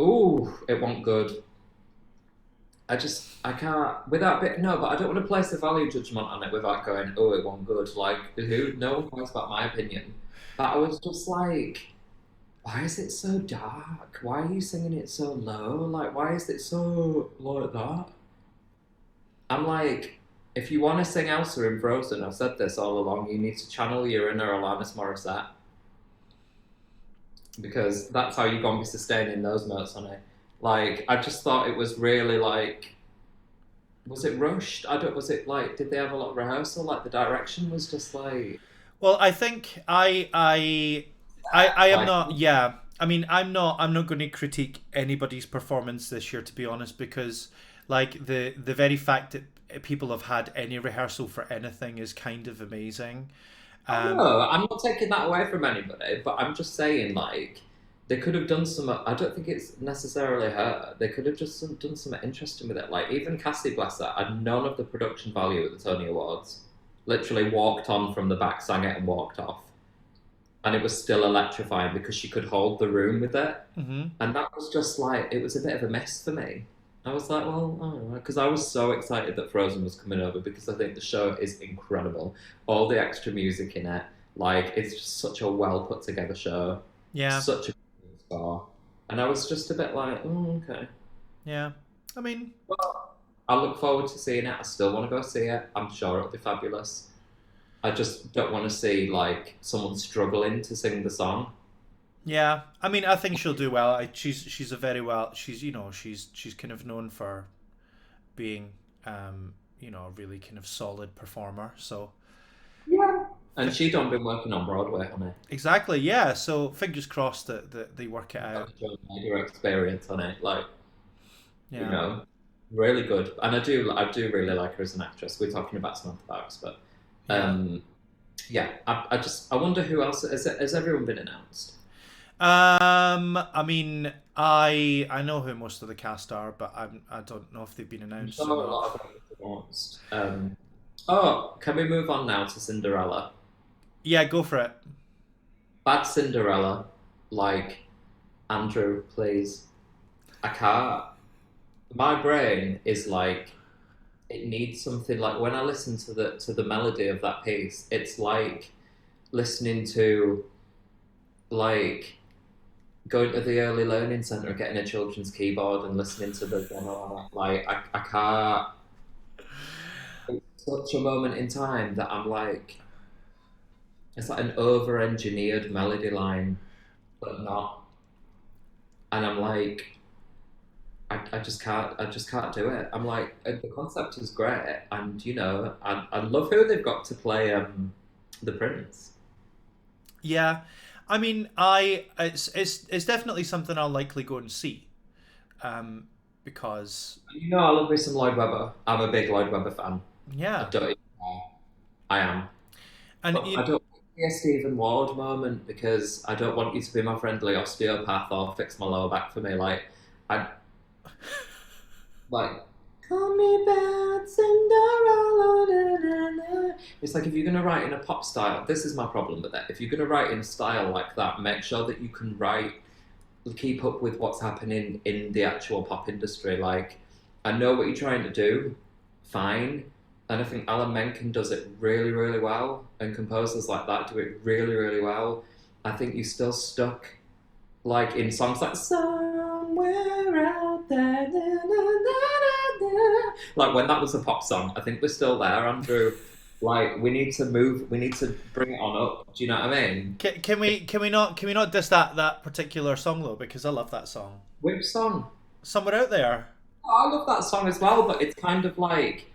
ooh, it wasn't good. I can't without bit no, but I don't want to place a value judgment on it without going, oh, it wasn't good. Like, who? No one cares about my opinion. But I was just like, why is it so dark? Why are you singing it so low? Like, why is it so like that? I'm like, if you want to sing Elsa in Frozen, I've said this all along, you need to channel your inner Alanis Morissette because that's how you're going to be sustaining those notes on it. Like, I just thought it was really like, was it rushed? I don't. Was it like, did they have a lot of rehearsal? Like, the direction was just like, Well, I think I am like, not. Yeah, I mean, I'm not going to critique anybody's performance this year, to be honest, because like the very fact that people have had any rehearsal for anything is kind of amazing. oh Um, no, I'm not taking that away from anybody, but I'm just saying, like, they could have done some. I don't think it's necessarily her. They could have just done something interesting with it. Like, even Cassie, bless her, had none of the production value at the Tony Awards. Literally walked on from the back, sang it, and walked off. And it was still electrifying because she could hold the room with it. mhm. And that was just like, it was a bit of a mess for me. I was like, well, oh, because I was so excited that Frozen was coming over because I think the show is incredible. All the extra music in it, like, it's just such a well put together show, Yeah, such a good score. And I was just a bit like, oh, okay. yeah. I mean, Well, I look forward to seeing it. I still want to go see it. I'm sure it'll be fabulous. I just don't want to see like someone struggling to sing the song. yeah. I mean, I think she'll do well. She's a very well. She's kind of known for being a really kind of solid performer. So Yeah. And she done been working on Broadway, honey. exactly, yeah. So fingers crossed that they work it out. That's your experience on it, like, you Yeah. know, really good. And I do really like her as an actress. We're talking about Samantha Fox, but Yeah. um, yeah, I wonder who else has everyone been announced? I mean, I know who most of the cast are, but I don't know if they've been I'm announced sure or a not. lot of them have been announced. Oh, can we move on now to Cinderella? Yeah, go for it. Bad Cinderella, like Andrew, please. I can't. My brain is like it needs something like when I listen to the melody of that piece, it's like listening to like going to the early learning centre, getting a children's keyboard and listening to the demo. Like I can't. It's such a moment in time that I'm like it's like an over-engineered melody line, but not. And I'm like, I just can't do it. I'm like, the concept is great, and I love who they've got to play the prince. Yeah, I mean, it's definitely something I'll likely go and see, because I love me some Lloyd Webber. I'm a big Lloyd Webber fan. I yeah, don't even care. I am, and but I don't want to be a Stephen Ward moment because I don't want you to be my friendly osteopath or fix my lower back for me. I like. Call me bad Cinderella. Na, na, na. It's like if you're gonna write in a pop style, this is my problem with that. If you're gonna write in a style like that, make sure that you can keep up with what's happening in the actual pop industry. Like, I know what you're trying to do, fine, and I think Alan Menken does it really, really well, and composers like that do it really, really well. I think you're still stuck, like in songs like "Somewhere Out There," na, na, na, na, na. Like when that was a pop song. I think we're still there, Andrew. Like we need to move. We need to bring it on up. Do you know what I mean? Can we not diss that particular song though, because I love that song. Which song? Somewhere Out There. Oh, I love that song as well, but it's kind of like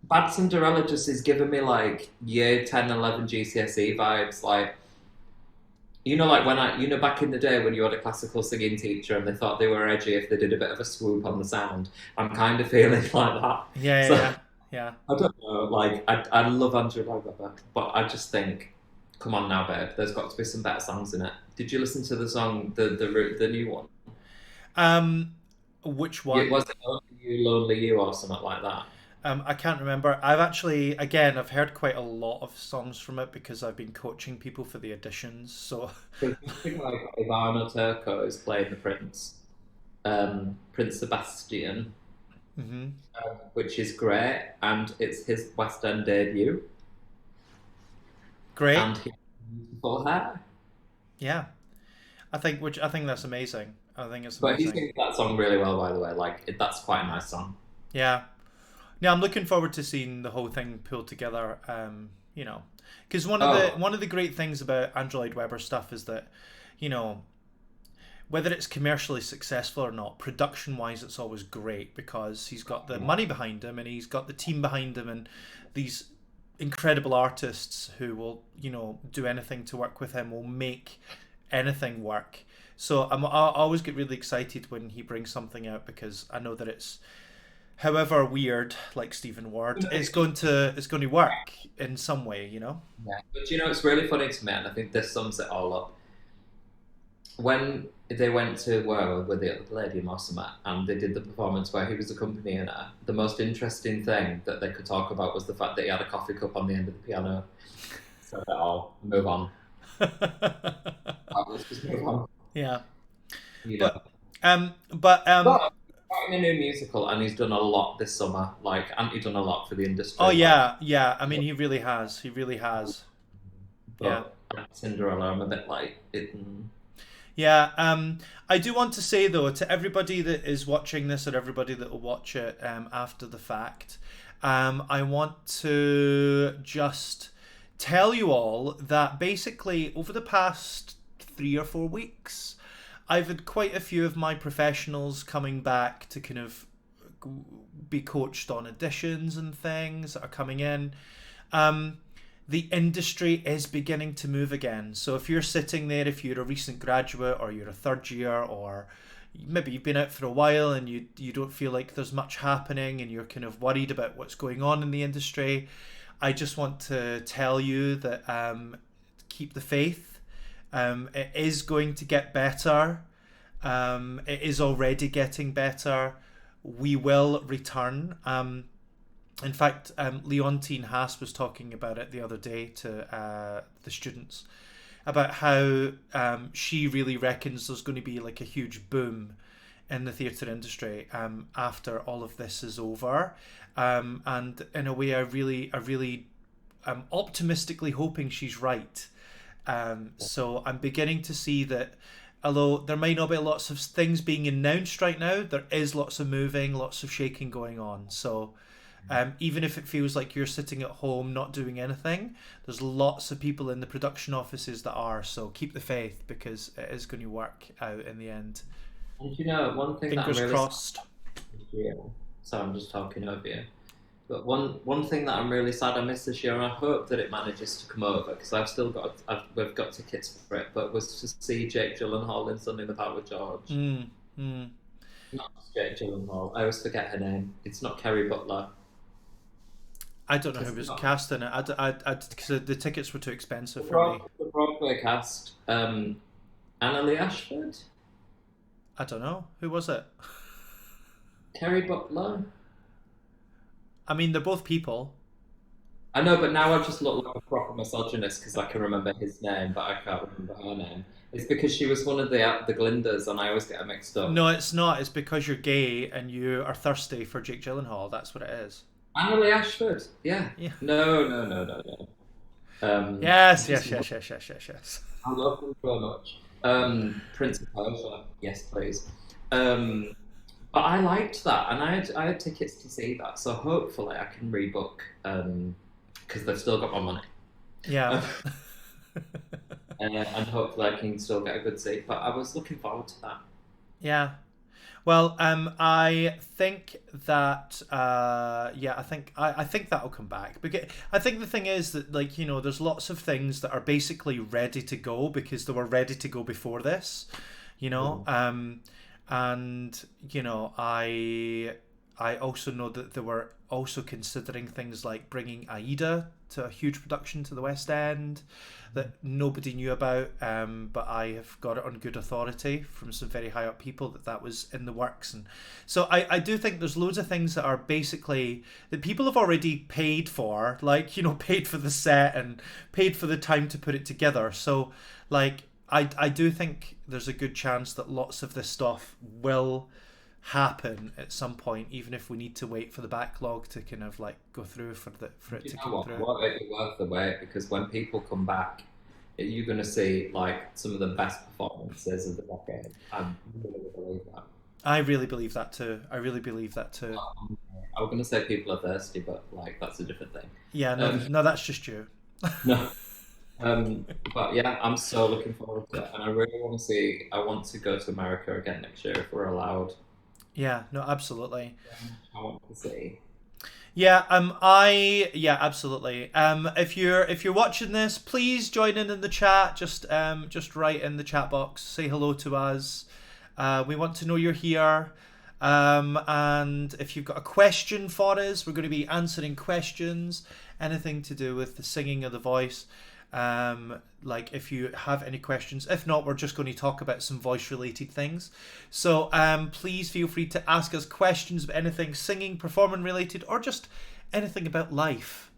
Bad Cinderella just is giving me like year 10, 11 GCSE vibes. Like, like when back in the day when you had a classical singing teacher and they thought they were edgy if they did a bit of a swoop on the sound. I'm kind of feeling like that. Yeah, So, yeah, yeah. I don't know. Like, I love Angela Weber, but I just think, come on now, babe. There's got to be some better songs in it. Did you listen to the song, the new one? Which one? It was it Only You, Lonely You, or something like that. I can't remember. I've heard quite a lot of songs from it because I've been coaching people for the auditions. So, So something like Ivana Turco is playing the Prince, Prince Sebastian, hmm which is great, and it's his West End debut, great. and he has beautiful hair. Yeah, I think that's amazing. I think it's But he amazing. sings that song really well, by the way. Like that's quite a nice song. Yeah. Yeah, I'm looking forward to seeing the whole thing pulled together. Because Oh, one of the great things about Andrew Lloyd Webber stuff is that, you know, whether it's commercially successful or not, production wise, it's always great because he's got the money behind him and he's got the team behind him and these incredible artists who will, do anything to work with him, will make anything work. So I always get really excited when he brings something out because I know that it's, however weird, like Stephen Ward, it's going to work in some way. yeah. But it's really funny to me, and I think this sums it all up. When they went to where with the lady Mossama and they did the performance where he was accompanying her, the most interesting thing that they could talk about was the fact that he had a coffee cup on the end of the piano. So I'll move on. Let's just move on. Yeah, You know. but but But he's writing a new musical and he's done a lot this summer. Like, and he's done a lot for the oh industry. Like, yeah, yeah. I mean, he really has. He really has. Yeah. but Cinderella, I'm a bit like it. Yeah, I do want to say though to everybody that is watching this or everybody that will watch it after the fact, I want to just tell you all that basically over the past 3 or 4 weeks, I've had quite a few of my professionals coming back to kind of be coached on auditions and things that are coming in. Um, the industry is beginning to move again. So if you're sitting there, if you're a recent graduate or you're a third year or maybe you've been out for a while and you don't feel like there's much happening and you're kind of worried about what's going on in the industry, I just want to tell you that keep the faith. It is going to get better. It is already getting better. We will return. In fact, Leontine Haas was talking about it the other day to the students about how she really reckons there's going to be like a huge boom in the theatre industry after all of this is over. And in a way, I really optimistically hoping she's right. So I'm beginning to see that although there may not be lots of things being announced right now, there is lots of moving, lots of shaking going on. So even if it feels like you're sitting at home not doing anything, there's lots of people in the production offices that are. So keep the faith because it is going to work out in the end. And one thing that I'm Fingers really crossed. yeah. So I'm just talking over you. But one thing that I'm really sad I missed this year, and I hope that it manages to come over because we've got tickets for it, but was to see Jake Gyllenhaal in Something About with George. Mm, mm. Not Jake Gyllenhaal. I always forget her name. It's not Kerry Butler. I don't know who It's was not cast in it. Because the tickets were too expensive for me. The Broadway cast. Annalie Ashford, I don't know who was it. Kerry Butler. I mean, they're both people. I know, but now I just look like a proper misogynist because I can remember his name, but I can't remember her name. It's because she was one of the Glindas, and I always get her mixed up. No, it's not. It's because you're gay and you are thirsty for Jake Gyllenhaal. That's what it is. Annalie Ashford. Yeah. Yeah. No, no, no, no, no. Yes, Just yes, yes, yes, yes, yes, yes. I love them so much. Prince of Persia. Yes, please. But I liked that, and I had tickets to see that, so hopefully I can rebook because they've still got my money. Yeah. And hopefully I can still get a good seat. But I was looking forward to that. Yeah. Well, I think that, I think that'll come back. Because I think the thing is that, like, you know, there's lots of things that are basically ready to go because they were ready to go before this, you know. And you know, I also know that they were also considering things like bringing Aida to a huge production to the West End that nobody knew about, but I have got it on good authority from some very high up people that was in the works. And so I do think there's loads of things that are basically that people have already paid for, like, you know, paid for the set and paid for the time to put it together. So like I do think there's a good chance that lots of this stuff will happen at some point, even if we need to wait for the backlog to kind of like go through for it You to know come through. what? It'd be worth the wait, because when people come back, you're going to see like some of the best performances of the decade. I really believe that. I really believe that too. I really believe that too. I was going to say people are thirsty, but like that's a different thing. Yeah, no, no, that's just you. No. But yeah, I'm so looking forward to it, and I really want to see. I want to go to America again next year if we're allowed. Yeah, no, absolutely. I want to see. Yeah, absolutely. If you're watching this, please join in the chat. Just write in the chat box, say hello to us. We want to know you're here. And if you've got a question for us, we're going to be answering questions, anything to do with the singing of the voice. Like if you have any questions. If not, we're just going to talk about some voice related things. So please feel free to ask us questions about anything singing, performing related, or just anything about life.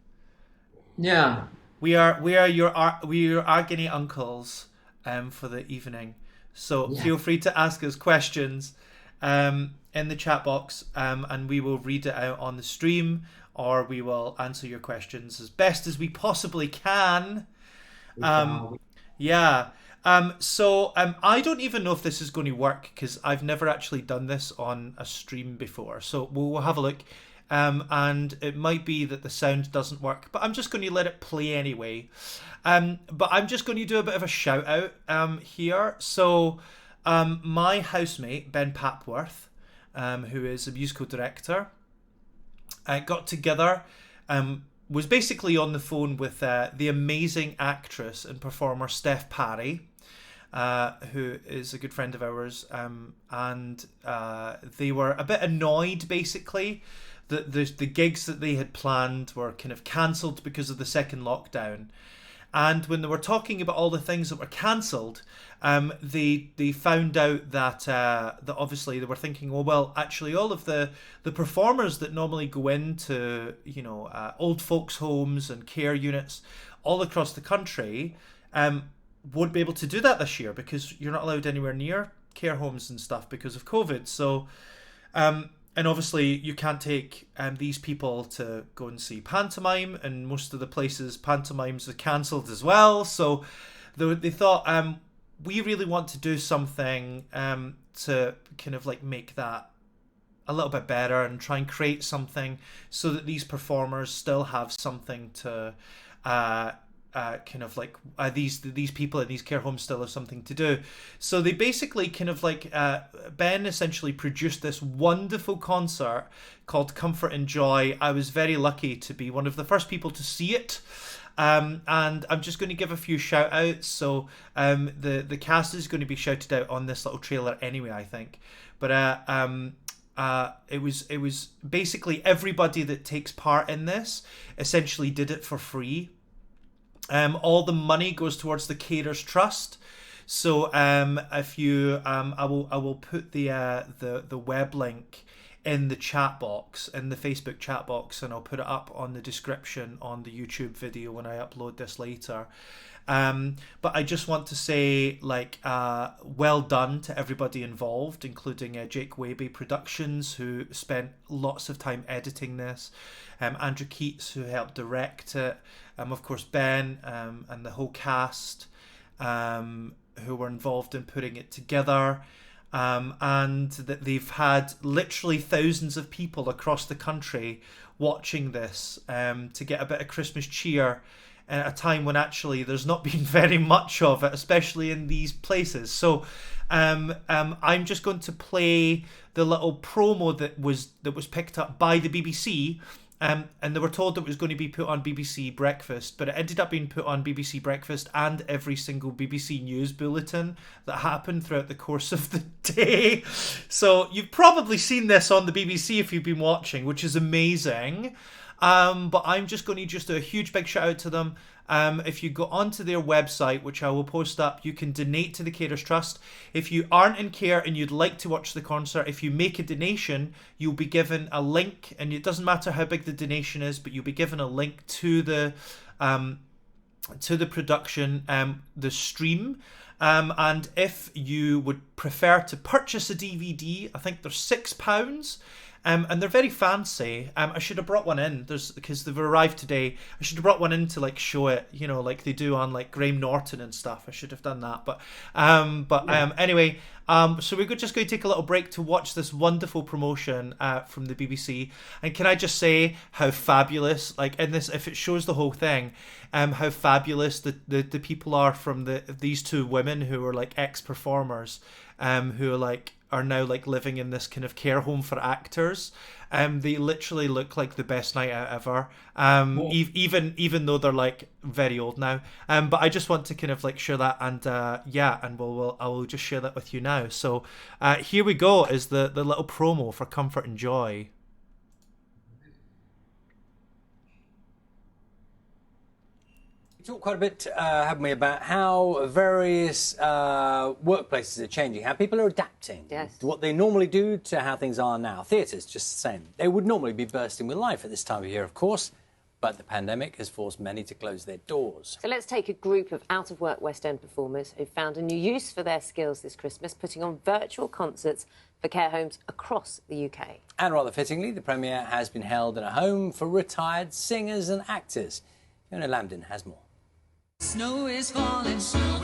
Yeah. We are your agony uncles for the evening. So feel free to ask us questions in the chat box, and we will read it out on the stream, or we will answer your questions as best as we possibly can. Yeah. So I don't even know if this is going to work because I've never actually done this on a stream before. So we'll have a look. And it might be that the sound doesn't work, but I'm just going to let it play anyway. But I'm just going to do a bit of a shout out here. So my housemate, Ben Papworth, who is a musical director, got together, was basically on the phone with the amazing actress and performer Steph Parry, who is a good friend of ours, and they were a bit annoyed basically that the gigs that they had planned were kind of cancelled because of the second lockdown. And when they were talking about all the things that were cancelled, they found out that that obviously they were thinking, well, actually, all of the performers that normally go into old folks' homes and care units all across the country won't be able to do that this year because you're not allowed anywhere near care homes and stuff because of COVID. So. And obviously, you can't take these people to go and see pantomime, and most of the places pantomimes are cancelled as well. So they thought, we really want to do something to kind of like make that a little bit better and try and create something so that these performers still have something to kind of like these people in these care homes still have something to do. So they basically kind of like Ben essentially produced this wonderful concert called Comfort and Joy. I was very lucky to be one of the first people to see it. And I'm just going to give a few shout outs. So the cast is going to be shouted out on this little trailer anyway, I think. But it was basically everybody that takes part in this essentially did it for free. All the money goes towards the Carers Trust. So if you, I will put the web link in the chat box, in the Facebook chat box, and I'll put it up on the description on the YouTube video when I upload this later. But I just want to say, like, well done to everybody involved, including Jake Waby Productions, who spent lots of time editing this, Andrew Keats, who helped direct it, of course Ben, and the whole cast, who were involved in putting it together. and that they've had literally thousands of people across the country watching this to get a bit of Christmas cheer at a time when actually there's not been very much of it, especially in these places. So I'm just going to play the little promo that was picked up by the BBC. And they were told that it was going to be put on BBC Breakfast, but it ended up being put on BBC Breakfast and every single BBC News bulletin that happened throughout the course of the day. So you've probably seen this on the BBC if you've been watching, which is amazing. But I'm just going to do a huge big shout out to them. If you go onto their website, which I will post up, you can donate to the Carers Trust. If you aren't in care and you'd like to watch the concert, if you make a donation, you'll be given a link, and it doesn't matter how big the donation is, but you'll be given a link to the production, the stream. And if you would prefer to purchase a DVD, I think they're £6. And they're very fancy. I should have brought one in. Because they've arrived today. I should have brought one in to like show it, like they do on like Graham Norton and stuff. I should have done that. But anyway, so we're just going to take a little break to watch this wonderful promotion from the BBC. And can I just say how fabulous, like in this, if it shows the whole thing, how fabulous the people are from these two women who are like ex-performers, who are now like living in this kind of care home for actors. They literally look like the best night out ever. Even though they're like very old now. But I just want to kind of like share that, and and I will just share that with you now. So here we go is the little promo for Comfort and Joy. We talked quite a bit, haven't we, about how various workplaces are changing, how people are adapting to what they normally do to how things are now. Theatres, just the same. They would normally be bursting with life at this time of year, of course, but the pandemic has forced many to close their doors. So let's take a group of out-of-work West End performers who've found a new use for their skills this Christmas, putting on virtual concerts for care homes across the UK. And rather fittingly, the premiere has been held in a home for retired singers and actors. Fiona Lambden has more. Snow is falling all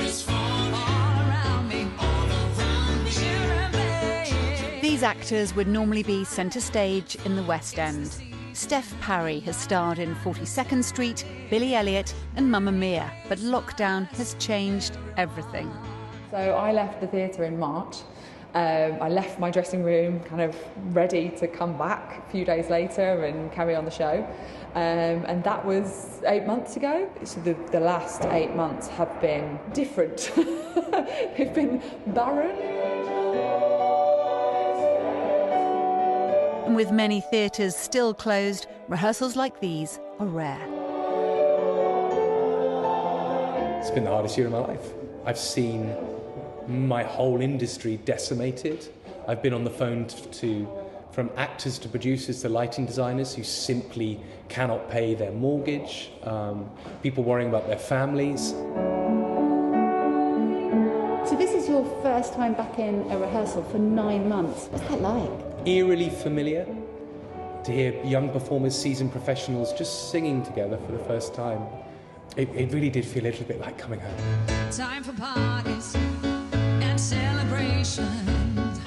around me, These actors would normally be centre stage in the West End. Steph Parry has starred in 42nd Street, Billy Elliot and Mamma Mia, but lockdown has changed everything. So I left the theatre in March. I left my dressing room kind of ready to come back a few days later and carry on the show. And that was 8 months ago. So the last 8 months have been different. They've been barren. And with many theatres still closed, rehearsals like these are rare. It's been the hardest year of my life. I've seen my whole industry decimated. I've been on the phone from actors to producers to lighting designers who simply cannot pay their mortgage, people worrying about their families. So this is your first time back in a rehearsal for 9 months. What's that like? Eerily familiar to hear young performers, seasoned professionals just singing together for the first time. It really did feel a little bit like coming home. Time for parties and celebrations,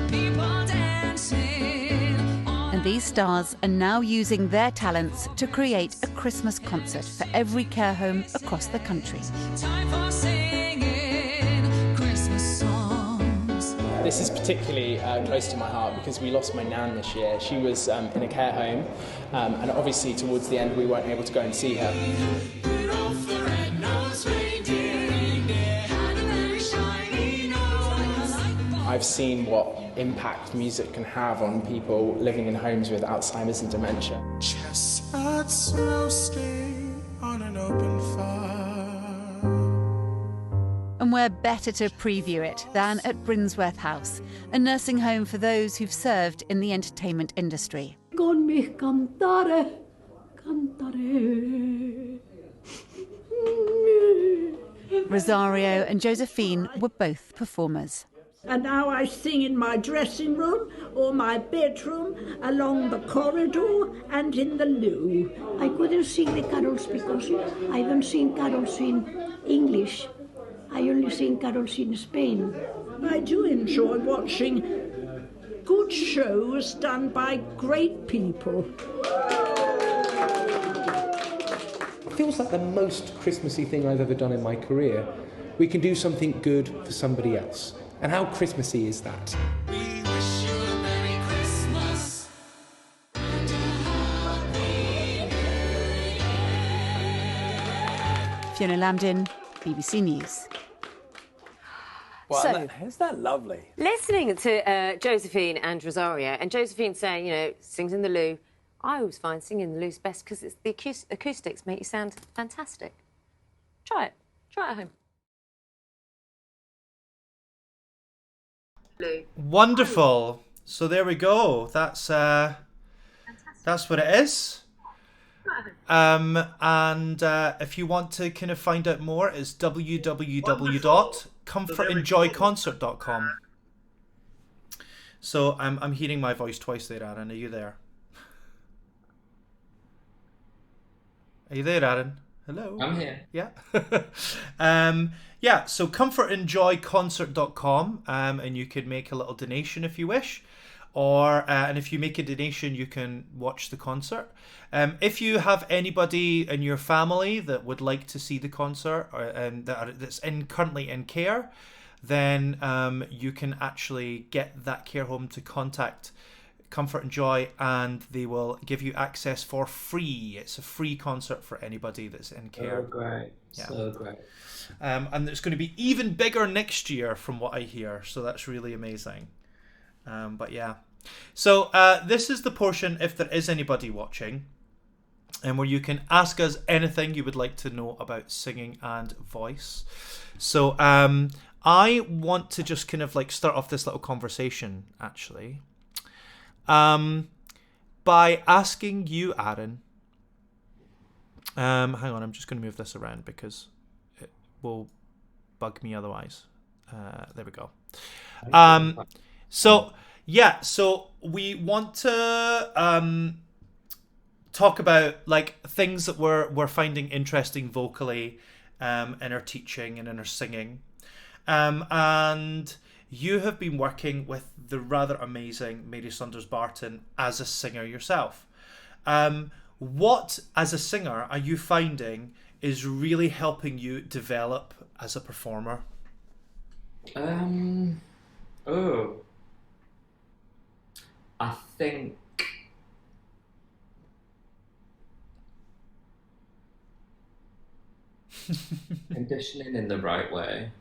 people dancing. And these stars are now using their talents to create a Christmas concert for every care home across the country. Time for singing Christmas songs. This is particularly close to my heart because we lost my nan this year. She was in a care home, and obviously towards the end we weren't able to go and see her. I've seen what impact music can have on people living in homes with Alzheimer's and dementia. Chestnuts roasting on an open fire. And where better to preview it than at Brinsworth House, a nursing home for those who've served in the entertainment industry. Con mis cantare, cantare. Rosario and Josephine were both performers. And now I sing in my dressing room or my bedroom, along the corridor and in the loo. I couldn't sing the carols because I don't sing carols in English. I only sing carols in Spain. I do enjoy watching good shows done by great people. It feels like the most Christmassy thing I've ever done in my career. We can do something good for somebody else. And how Christmassy is that? We wish you a Merry Christmas and a Happy New Year. Fiona Lambdin, BBC News. Well, So- isn't that lovely? Listening to Josephine and Rosario, and Josephine saying, you know, sings in the loo. I always find singing in the loo's best because it's the acoustics make you sound fantastic. Try it. Try it at home. Lou. Wonderful. So there we go. That's what it is. And if you want to kind of find out more, it's www.comfortandjoyconcert.com. So I'm hearing my voice twice there, Aaron. Are you there? Are you there, Aaron? Hello? I'm here. Yeah. Yeah, so comfortandjoyconcert.com, and you could make a little donation if you wish. Or and if you make a donation, you can watch the concert. If you have anybody in your family that would like to see the concert that's currently in care, then you can actually get that care home to contact Comfort and Joy, and they will give you access for free. It's a free concert for anybody that's in care. So great. Yeah. So great. And it's going to be even bigger next year from what I hear, so that's really amazing. But yeah, so this is the portion, if there is anybody watching, and where you can ask us anything you would like to know about singing and voice. So I want to just kind of like start off this little conversation actually by asking you, Aaron. Hang on, I'm just going to move this around because it will bug me otherwise. There we go. So yeah, so we want to talk about like things that we're finding interesting vocally in our teaching and in our singing, and you have been working with the rather amazing Mary Saunders Barton as a singer yourself. What, as a singer, are you finding is really helping you develop as a performer? I think conditioning in the right way.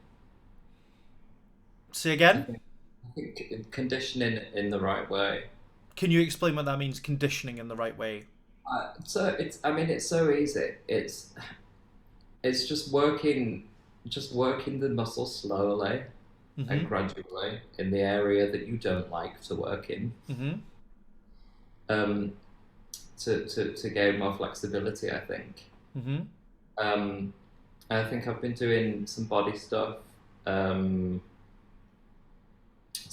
Say again? I think conditioning in the right way. Can you explain what that means, conditioning in the right way? So it's so easy. It's just working the muscle slowly and gradually in the area that you don't like to work in. To gain more flexibility, I think. I think I've been doing some body stuff to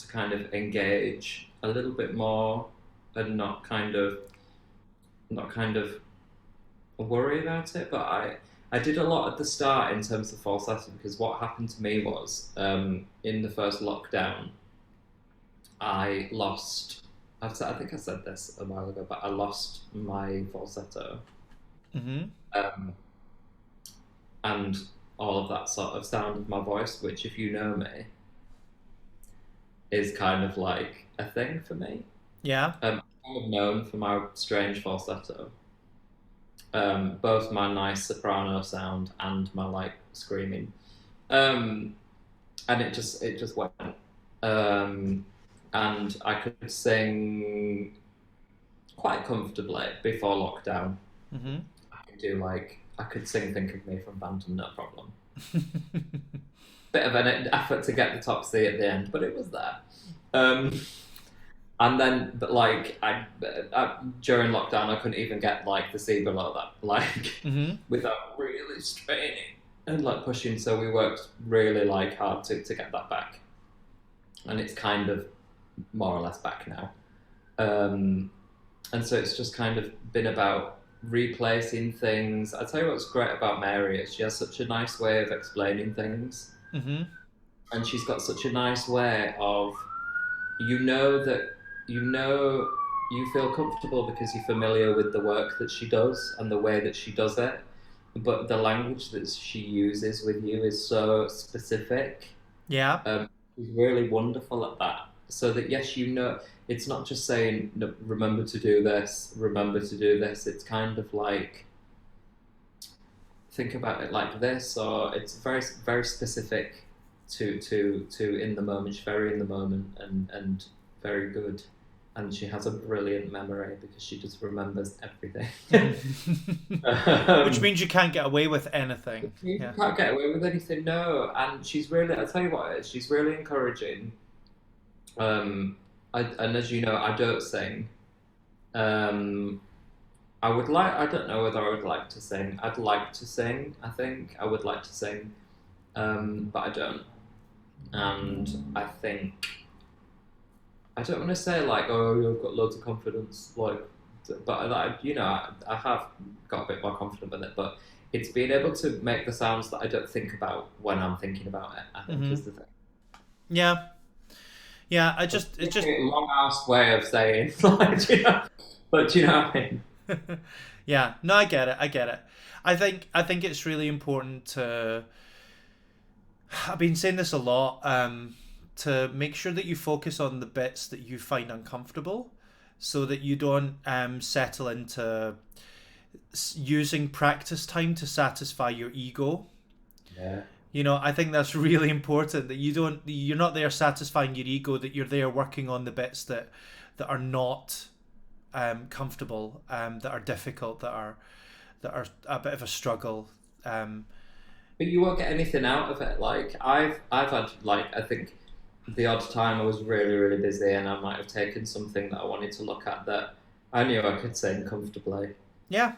kind of engage a little bit more and not kind of worry about it. But I did a lot at the start in terms of falsetto, because what happened to me was in the first lockdown, I think I said this a while ago, but I lost my falsetto. And all of that sort of sound of my voice, which, if you know me, is kind of like a thing for me. Yeah. I'm kind of known for my strange falsetto. Both my nice soprano sound and my like screaming. And it just went. And I could sing quite comfortably before lockdown. I could sing Think of Me from Bantam, no problem. Bit of an effort to get the top C at the end, but it was there. And then, but like, I during lockdown, I couldn't even get like the C below that, like, without really straining and like pushing. So we worked really like hard to get that back, and it's kind of more or less back now. And so it's just kind of been about replacing things. I tell you what's great about Mary is she has such a nice way of explaining things and she's got such a nice way of, you know that you feel comfortable because you're familiar with the work that she does and the way that she does it, but the language that she uses with you is so specific. Yeah. She's really wonderful at that. So that, yes, you know, it's not just saying, "No, remember to do this, remember to do this." It's kind of like, think about it like this, or it's very, very specific to in the moment. She's very in the moment and very good. And she has a brilliant memory because she just remembers everything. Which means you can't get away with anything. You can't get away with anything, no. And she's really, I'll tell you what it is, she's really encouraging. And as you know, I don't sing. I don't know whether I would like to sing. I'd like to sing, I think. I would like to sing. But I don't. And I think, I don't want to say like, oh, you've got loads of confidence, like, but I have got a bit more confident with it. But it's being able to make the sounds that I don't think about when I'm thinking about it, I think, is the thing. Yeah. It's just a long-ass way of saying, like, but you know what I mean. Yeah. No, I get it. I think it's really important to. I've been saying this a lot. To make sure that you focus on the bits that you find uncomfortable, so that you don't settle into using practice time to satisfy your ego. Yeah. You know, I think that's really important, that you're not there satisfying your ego, that you're there working on the bits that are not comfortable, that are difficult, that are a bit of a struggle. But you won't get anything out of it. Like I've had, like, I think the odd time I was really, really busy and I might have taken something that I wanted to look at that I knew I could sing comfortably. Yeah.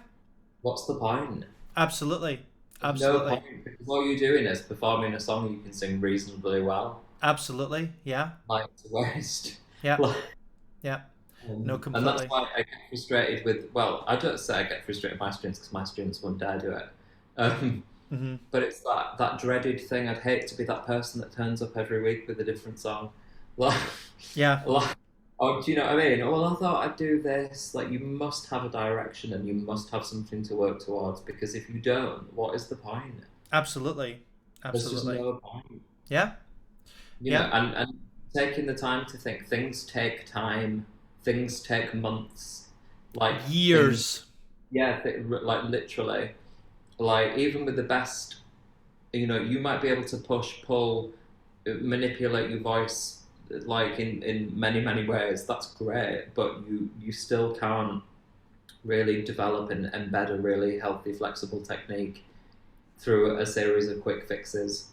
What's the point? Absolutely. No point, because all you're doing is performing a song you can sing reasonably well. Absolutely, yeah. Like, it's a waste. Yeah. Yeah. No, completely. And that's why I get frustrated with, well, I don't say I get frustrated with my students because my students won't dare do it. But it's that dreaded thing. I'd hate to be that person that turns up every week with a different song. Like, yeah. Like, oh, do you know what I mean? Well, I thought I'd do this. Like, you must have a direction and you must have something to work towards, because if you don't, what is the point? Absolutely. There's just no point. Yeah. You know, and taking the time to think. Things take time. Things take months. Like years. Like literally. Like, even with the best, you know, you might be able to push, pull, manipulate your voice, like in many, many ways. That's great, but you still can't really develop and embed a really healthy, flexible technique through a series of quick fixes.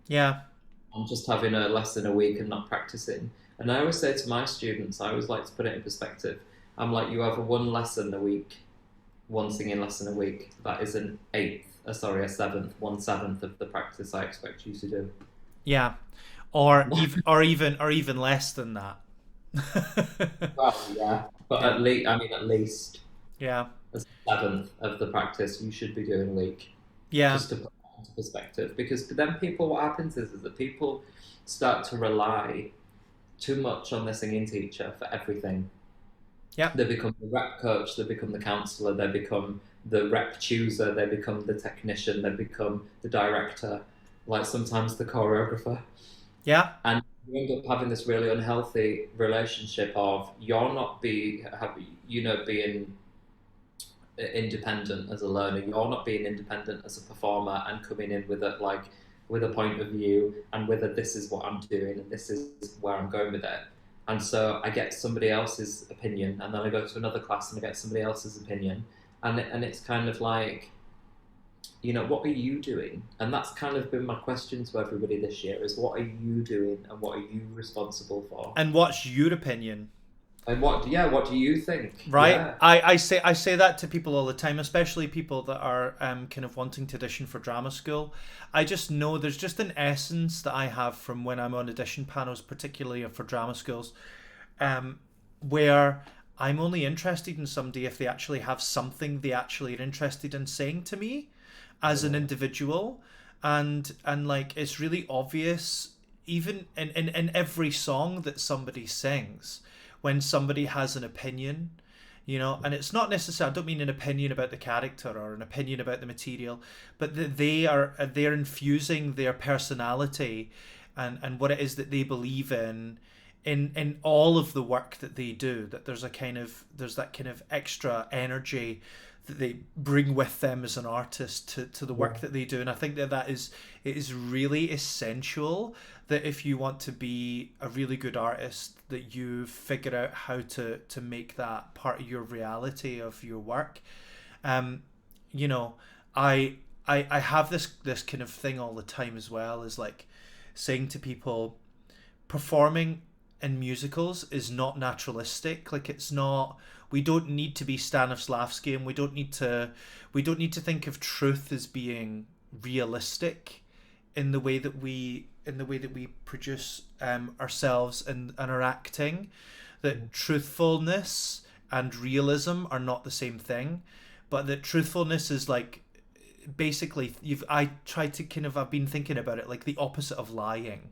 Yeah. I'm just having a lesson a week and not practicing. And I always say to my students, I always like to put it in perspective. I'm like, you have one lesson a week, one singing lesson a week. That is a seventh, 1/7 of the practice I expect you to do. Yeah. Or even less than that. Well, yeah, but at least. Yeah. A 7th of the practice you should be doing a week. Yeah. Just to put that into perspective, because then what happens is that people start to rely too much on their singing teacher for everything. Yeah. They become the rep coach, they become the counsellor, they become the rep chooser, they become the technician, they become the director, like sometimes the choreographer. Yeah. And you end up having this really unhealthy relationship of you're not being independent as a learner, you're not being independent as a performer and coming in with a point of view and with this is what I'm doing and this is where I'm going with it. And so I get somebody else's opinion, and then I go to another class and I get somebody else's opinion, and it's kind of like, you know, what are you doing? And that's kind of been my question to everybody this year, is what are you doing and what are you responsible for? And what's your opinion? And what do you think? Right. Yeah. I say that to people all the time, especially people that are kind of wanting to audition for drama school. I just know there's just an essence that I have from when I'm on audition panels, particularly for drama schools, where I'm only interested in somebody if they actually have something they actually are interested in saying to me as an individual. And like, it's really obvious even in every song that somebody sings, when somebody has an opinion, and it's not necessarily, I don't mean an opinion about the character or an opinion about the material, but that they're infusing their personality and what it is that they believe in all of the work that they do, that there's that kind of extra energy that they bring with them as an artist to the work that they do. And I think it is really essential that if you want to be a really good artist, that you figure out how to make that part of your reality of your work. I have this kind of thing all the time as well, is like saying to people, performing in musicals is not naturalistic. Like, it's not, we don't need to be Stanislavski, and we don't need to think of truth as being realistic in the way that we produce ourselves and our acting. That truthfulness and realism are not the same thing, but that truthfulness is like, basically, I've been thinking about it like the opposite of lying.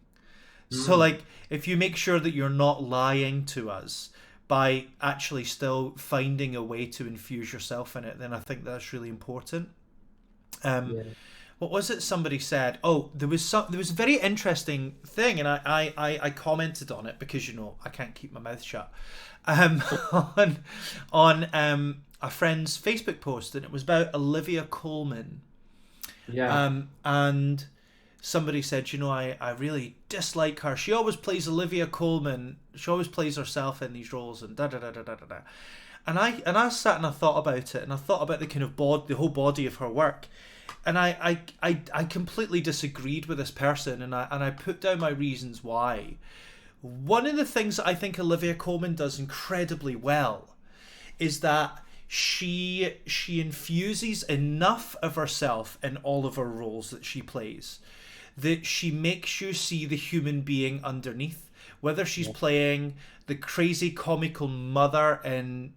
So like, if you make sure that you're not lying to us by actually still finding a way to infuse yourself in it, then I think that's really important. What was it somebody said? Oh, there was a very interesting thing, and I commented on it because I can't keep my mouth shut. On a friend's Facebook post, and it was about Olivia Colman. And somebody said, I really dislike her. She always plays Olivia Colman. She always plays herself in these roles, and da da da da da da. And I sat and I thought about it, and I thought about the kind of the whole body of her work, and I completely disagreed with this person, and I put down my reasons why. One of the things that I think Olivia Colman does incredibly well is that she infuses enough of herself in all of her roles that she plays, that she makes you see the human being underneath, whether she's playing the crazy comical mother in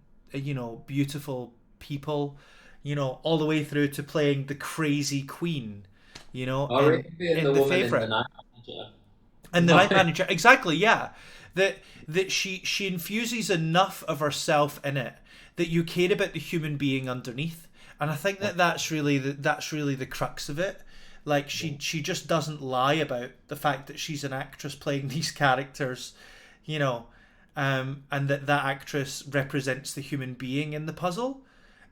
Beautiful People, all the way through to playing the crazy queen, in The Favourite. And the Night Manager, exactly, yeah. That she infuses enough of herself in it that you care about the human being underneath, and I think that's really the crux of it. Like, she just doesn't lie about the fact that she's an actress playing these characters, and that actress represents the human being in the puzzle.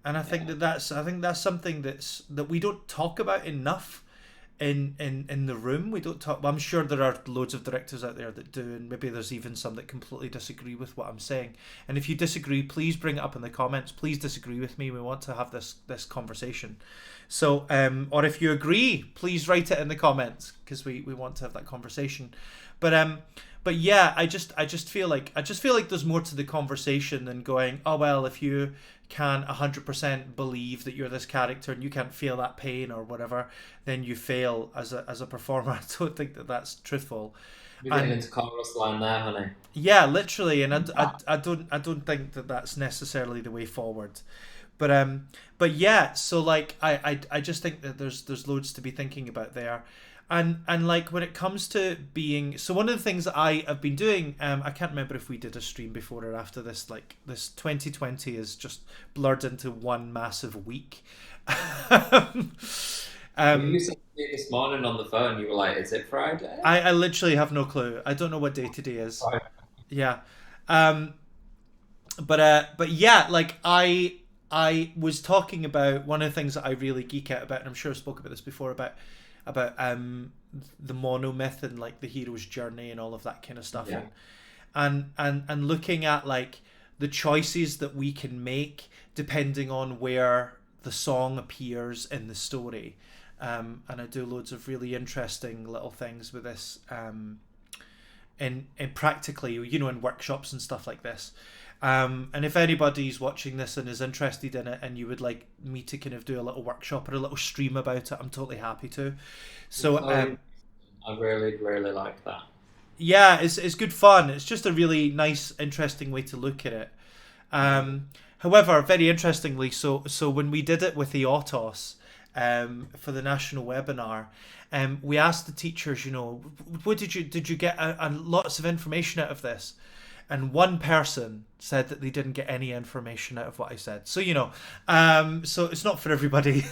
And I think that's something that we don't talk about enough in the room. We don't talk. Well, I'm sure there are loads of directors out there that do, and maybe there's even some that completely disagree with what I'm saying. And if you disagree, please bring it up in the comments. Please disagree with me. We want to have this conversation. So, or if you agree, please write it in the comments, because we want to have that conversation. But yeah, I just feel like there's more to the conversation than going, oh well, if you can't 100% believe that you're this character and you can't feel that pain or whatever, then you fail as a performer. I don't think that's truthful. You're getting into chorus line there, honey. Yeah, literally, and I don't think that's necessarily the way forward. But yeah, so like I just think that there's loads to be thinking about there. And like, when it comes to being, so one of the things that I have been doing, I can't remember if we did a stream before or after this, like this 2020 is just blurred into one massive week. You said this morning on the phone, you were like, is it Friday? I literally have no clue. I don't know what day today is. Right. Yeah. But yeah, like I was talking about one of the things that I really geek out about, and I'm sure I spoke about this before, about the monomyth and like the hero's journey and all of that kind of stuff, and looking at like the choices that we can make depending on where the song appears in the story, and I do loads of really interesting little things with this, in practically, in workshops and stuff like this. And if anybody's watching this and is interested in it, and you would like me to kind of do a little workshop or a little stream about it, I'm totally happy to. So I really, really like that. Yeah, it's good fun. It's just a really nice, interesting way to look at it. However, very interestingly, so when we did it with the Autos, for the national webinar, we asked the teachers, you know, what did you get lots of information out of this? And one person said that they didn't get any information out of what I said. So, you know, so it's not for everybody.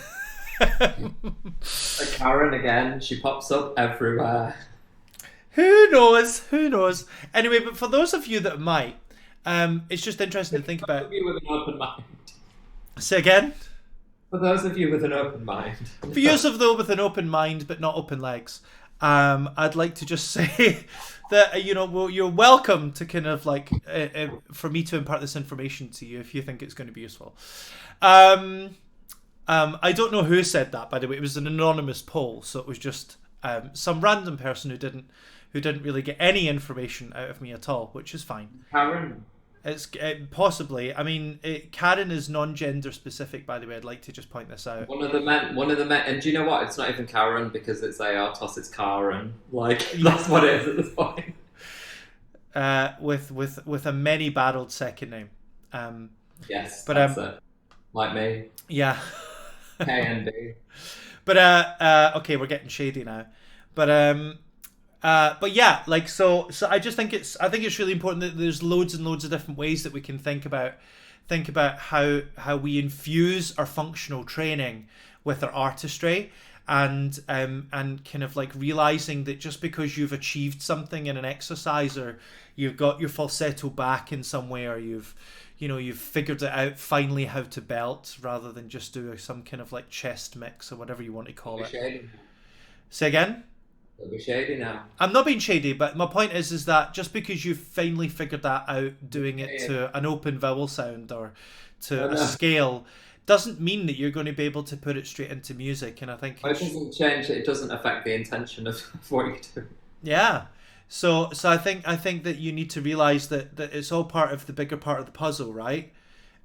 Like Karen again, she pops up everywhere. Who knows? Who knows? Anyway, but for those of you that might, it's just interesting to think about. For those of you with an open mind. Say again? For those of you with an open mind. For you with an open mind but not open legs, I'd like to just say that, you know, well, you're welcome to kind of like for me to impart this information to you if you think it's going to be useful. I don't know who said that, by the way. It was an anonymous poll, so it was just some random person who didn't really get any information out of me at all, which is fine. Karen. It's possibly. I mean, Karen is non-gender specific, by the way. I'd like to just point this out. One of the men, and do you know what? It's not even Karen because it's Aortos, it's Karen. Like, that's what it is at this point. With a many barreled second name. Yes, but that's it. Like me. Yeah. KNB. But okay, we're getting shady now. But yeah, like so I just think it's really important that there's loads and loads of different ways that we can think about how we infuse our functional training with our artistry, and kind of like realizing that just because you've achieved something in an exercise, or you've got your falsetto back in some way, or you've figured it out finally how to belt rather than just do some kind of like chest mix or whatever you want to call it. Shady. Say again? It'll be shady now. I'm not being shady, but my point is that just because you've finally figured that out, doing it to an open vowel sound or to a scale, doesn't mean that you're going to be able to put it straight into music. And I think it doesn't change. It doesn't affect the intention of what you do. Yeah. So I think that you need to realize that it's all part of the bigger part of the puzzle, right?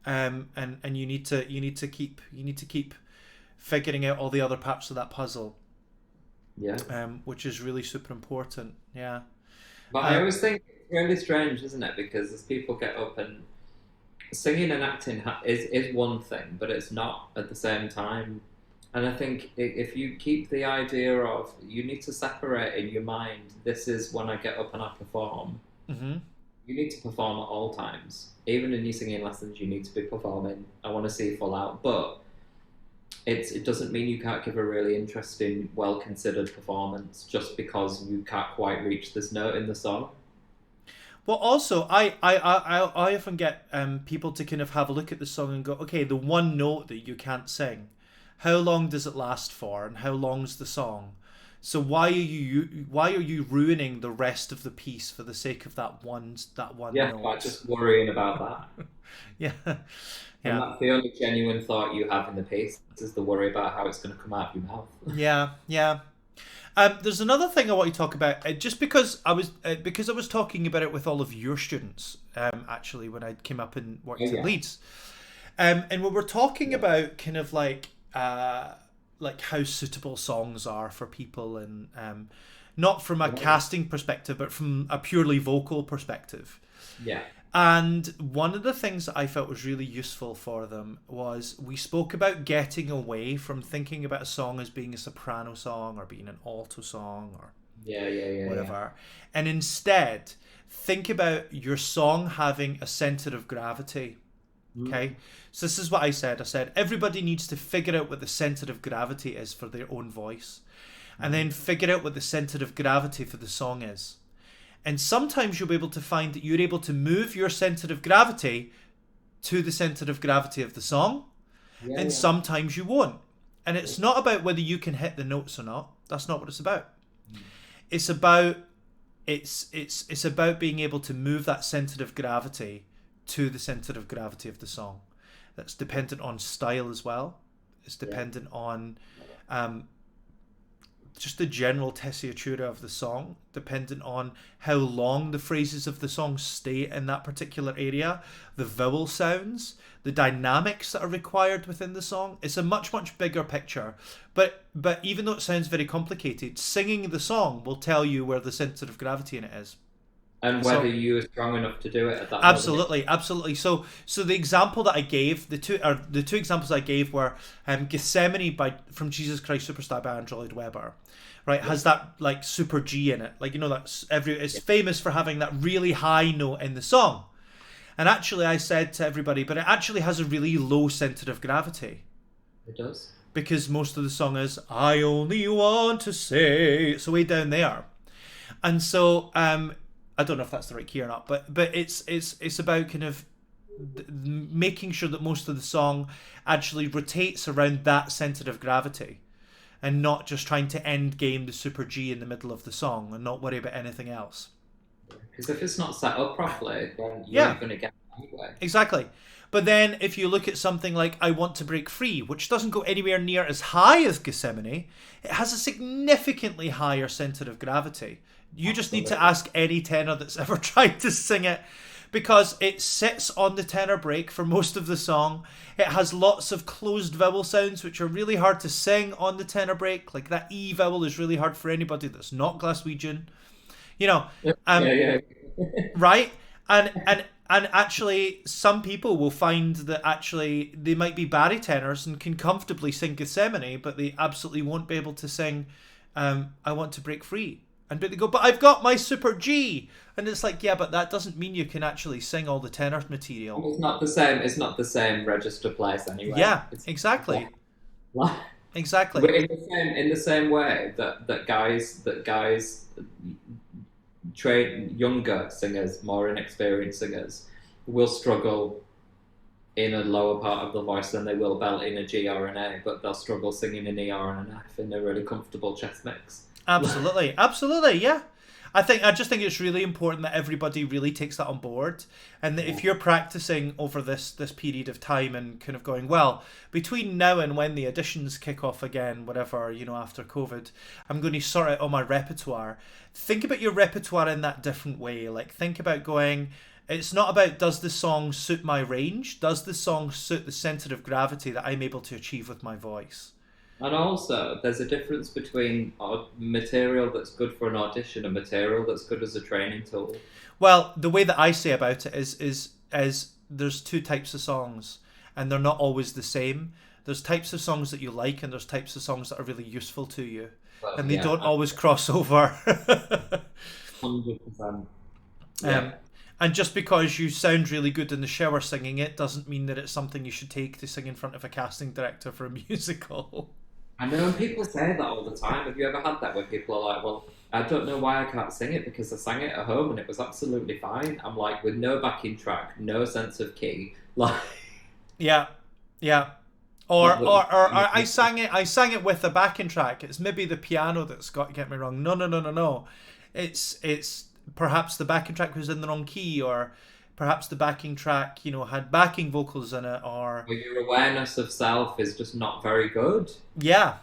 And you need to keep figuring out all the other parts of that puzzle. Yeah. Which is really super important. Yeah. But I always think it's really strange, isn't it? Because as people get up, and singing and acting is one thing, but it's not at the same time. And I think if you keep the idea of, you need to separate in your mind, this is when I get up and I perform. Mm-hmm. You need to perform at all times. Even in your singing lessons, you need to be performing. I want to see full out. But it doesn't mean you can't give a really interesting, well-considered performance just because you can't quite reach this note in the song. Well, also, I often get people to kind of have a look at the song and go, okay, the one note that you can't sing, how long does it last for, and how long's the song? So why are you ruining the rest of the piece for the sake of that one Yeah, note? by just worrying about that. Yeah. And that's the only genuine thought you have in the piece, is the worry about how it's going to come out of your mouth. Yeah. There's another thing I want to talk about, just because I was talking about it with all of your students, actually, when I came up and worked in Leeds, and we were talking about kind of like how suitable songs are for people, and not from a casting perspective, but from a purely vocal perspective. Yeah. And one of the things that I felt was really useful for them was we spoke about getting away from thinking about a song as being a soprano song or being an alto song or whatever. And instead, think about your song having a center of gravity. Okay? So this is what I said. I said, everybody needs to figure out what the center of gravity is for their own voice. And then figure out what the center of gravity for the song is. And sometimes you'll be able to find that you're able to move your center of gravity to the center of gravity of the song. And sometimes you won't. And it's not about whether you can hit the notes or not. That's not what it's about. It's about it's about being able to move that center of gravity to the center of gravity of the song. That's dependent on style as well. It's dependent on just the general tessitura of the song, dependent on how long the phrases of the song stay in that particular area, the vowel sounds, the dynamics that are required within the song. It's a much, much bigger picture. But even though it sounds very complicated, singing the song will tell you where the center of gravity in it is. And whether you were strong enough to do it at that absolutely, moment. Absolutely. So the example that I gave, the two examples I gave were Gethsemane from Jesus Christ Superstar by Andrew Lloyd Webber, right? Has that like super G in it, like, you know, that's it's famous for having that really high note in the song. And actually, I said to everybody, but it actually has a really low center of gravity. It does. Because most of the song is I only want to say, it's way down there, and so I don't know if that's the right key or not, but it's about kind of making sure that most of the song actually rotates around that center of gravity, and not just trying to end game the super G in the middle of the song and not worry about anything else. Because if it's not set up properly, then you're not going to get it anyway. Exactly. But then if you look at something like I Want to Break Free, which doesn't go anywhere near as high as Gethsemane, it has a significantly higher center of gravity. You just need to ask any tenor that's ever tried to sing it, because it sits on the tenor break for most of the song. It has lots of closed vowel sounds, which are really hard to sing on the tenor break. Like that E vowel is really hard for anybody that's not Glaswegian. You know, right? And actually, some people will find that actually they might be barytenors and can comfortably sing Gethsemane, but they absolutely won't be able to sing I Want to Break Free. And they go, but I've got my super G. And it's like, yeah, but that doesn't mean you can actually sing all the tenor material. It's not the same. It's not the same register place anyway. Yeah, exactly. Exactly. But in the same way that guys train younger singers, more inexperienced singers, will struggle in a lower part of the voice than they will belt in a G or an A, but they'll struggle singing an E or an F in a really comfortable chest mix. Absolutely, absolutely, yeah. I just think it's really important that everybody really takes that on board, and that if you're practicing over this period of time and kind of going, well, between now and when the auditions kick off again, whatever, you know, after COVID, I'm going to sort out all my repertoire. Think about your repertoire in that different way. Like, think about going, it's not about does the song suit my range? Does the song suit the center of gravity that I'm able to achieve with my voice? And also, there's a difference between material that's good for an audition and material that's good as a training tool. Well, the way that I say about it is there's two types of songs, and they're not always the same. There's types of songs that you like, and there's types of songs that are really useful to you, and they don't always cross over. 100%. And just because you sound really good in the shower singing it doesn't mean that it's something you should take to sing in front of a casting director for a musical. I know, and people say that all the time. Have you ever had that where people are like, well, I don't know why I can't sing it because I sang it at home and it was absolutely fine. I'm like, with no backing track, no sense of key. Like, yeah. Or I sang it with a backing track. It's maybe the piano that's get me wrong. No. It's perhaps the backing track was in the wrong key, or perhaps the backing track, you know, had backing vocals in it, or your awareness of self is just not very good. Yeah.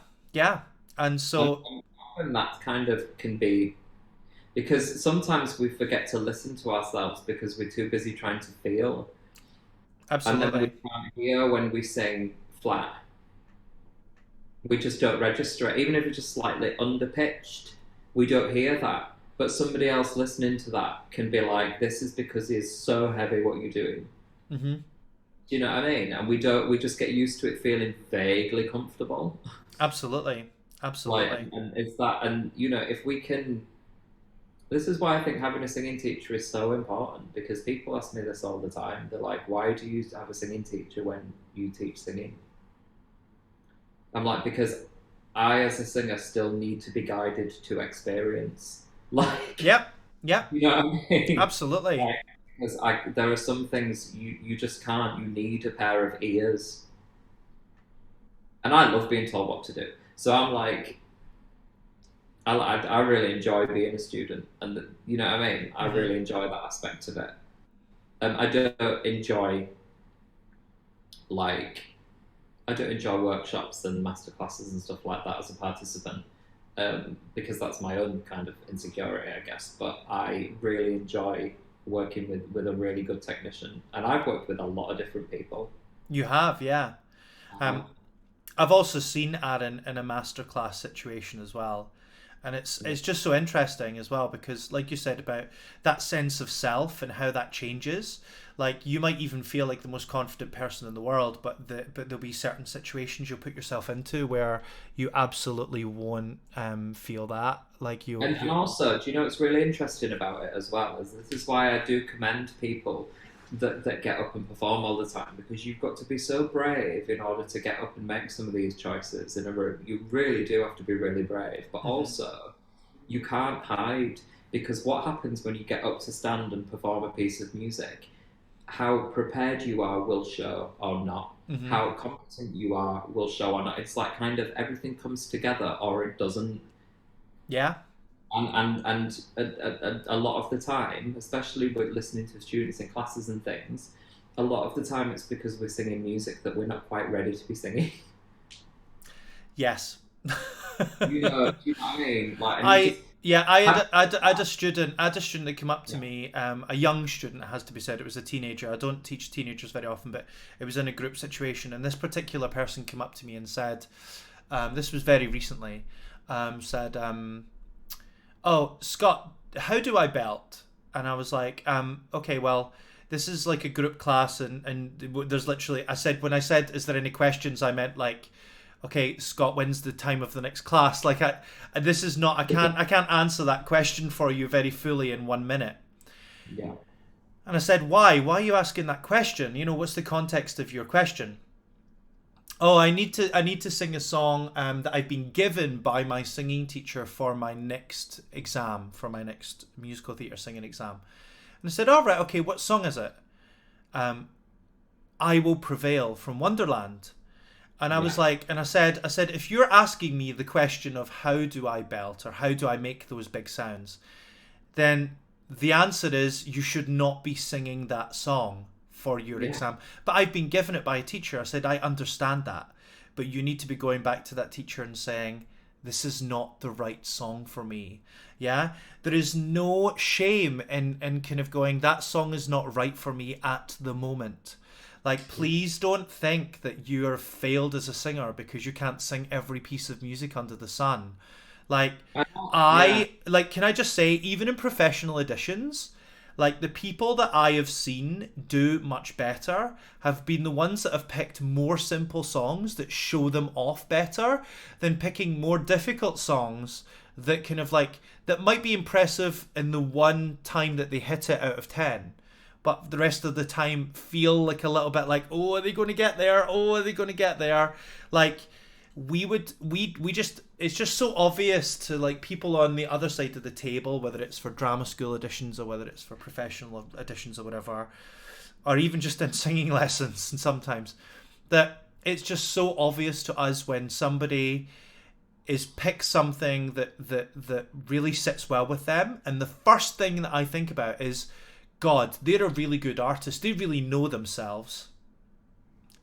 And so and that kind of can be, because sometimes we forget to listen to ourselves because we're too busy trying to feel. Absolutely. And then we can't hear when we sing flat. We just don't register it. Even if it's just slightly underpitched, we don't hear that. But somebody else listening to that can be like, this is because it's so heavy what you're doing. Mm-hmm. Do you know what I mean? And we just get used to it feeling vaguely comfortable. Absolutely. Like, and it's that, and you know, if we can, this is why I think having a singing teacher is so important, because people ask me this all the time. They're like, why do you have a singing teacher when you teach singing? I'm like, because I, as a singer, still need to be guided to experience. Like, yep. You know what I mean? Absolutely. Like, because there are some things you just can't. You need a pair of ears. And I love being told what to do. So I'm like, I really enjoy being a student, and you know what I mean. I really enjoy that aspect of it. I don't enjoy workshops and masterclasses and stuff like that as a participant. Because that's my own kind of insecurity, I guess. But I really enjoy working with a really good technician. And I've worked with a lot of different people. You have, yeah. I've also seen Aaron in a masterclass situation as well. And it's just so interesting as well, because like you said about that sense of self and how that changes. Like, you might even feel like the most confident person in the world, but there'll be certain situations you'll put yourself into where you absolutely won't feel that. Like you. And also, do you know what's really interesting about it as well? Is this is why I do commend people that get up and perform all the time, because you've got to be so brave in order to get up and make some of these choices in a room. You really do have to be really brave, but also you can't hide, because what happens when you get up to stand and perform a piece of music, how prepared you are will show or not. How competent you are will show or not. It's like kind of everything comes together or it doesn't. Yeah. And a lot of the time, especially with listening to students in classes and things, a lot of the time it's because we're singing music that we're not quite ready to be singing. Yes. Do you know what I mean? Like, I had a student that came up to me, a young student, it has to be said. It was a teenager. I don't teach teenagers very often, but it was in a group situation, and this particular person came up to me and said, this was very recently, said, "Oh, Scott, how do I belt?" And I was like, okay, well, this is like a group class, and there's literally, when I said, is there any questions, I meant like, okay, Scott, when's the time of the next class? Like, I can't answer that question for you very fully in 1 minute. Yeah. And I said, why? Why are you asking that question? You know, what's the context of your question? Oh, I need to sing a song that I've been given by my singing teacher for my next exam, for my next musical theatre singing exam. And I said, all right, okay, what song is it? I Will Prevail from Wonderland. And I was like, and I said, if you're asking me the question of how do I belt or how do I make those big sounds, then the answer is you should not be singing that song for your exam. But I've been given it by a teacher. I said, I understand that, but you need to be going back to that teacher and saying, this is not the right song for me. Yeah, there is no shame in kind of going, that song is not right for me at the moment. Like, please don't think that you are failed as a singer because you can't sing every piece of music under the sun. Like, can I just say, even in professional auditions, like, the people that I have seen do much better have been the ones that have picked more simple songs that show them off better than picking more difficult songs that kind of like, that might be impressive in the one time that they hit it out of 10. But the rest of the time feel like a little bit like, oh, are they going to get there? Oh, are they going to get there? Like, it's just so obvious to like people on the other side of the table, whether it's for drama school auditions or whether it's for professional auditions or whatever, or even just in singing lessons, and sometimes that it's just so obvious to us when somebody is pick something that really sits well with them, and the first thing that I think about is, God, they're a really good artist. They really know themselves,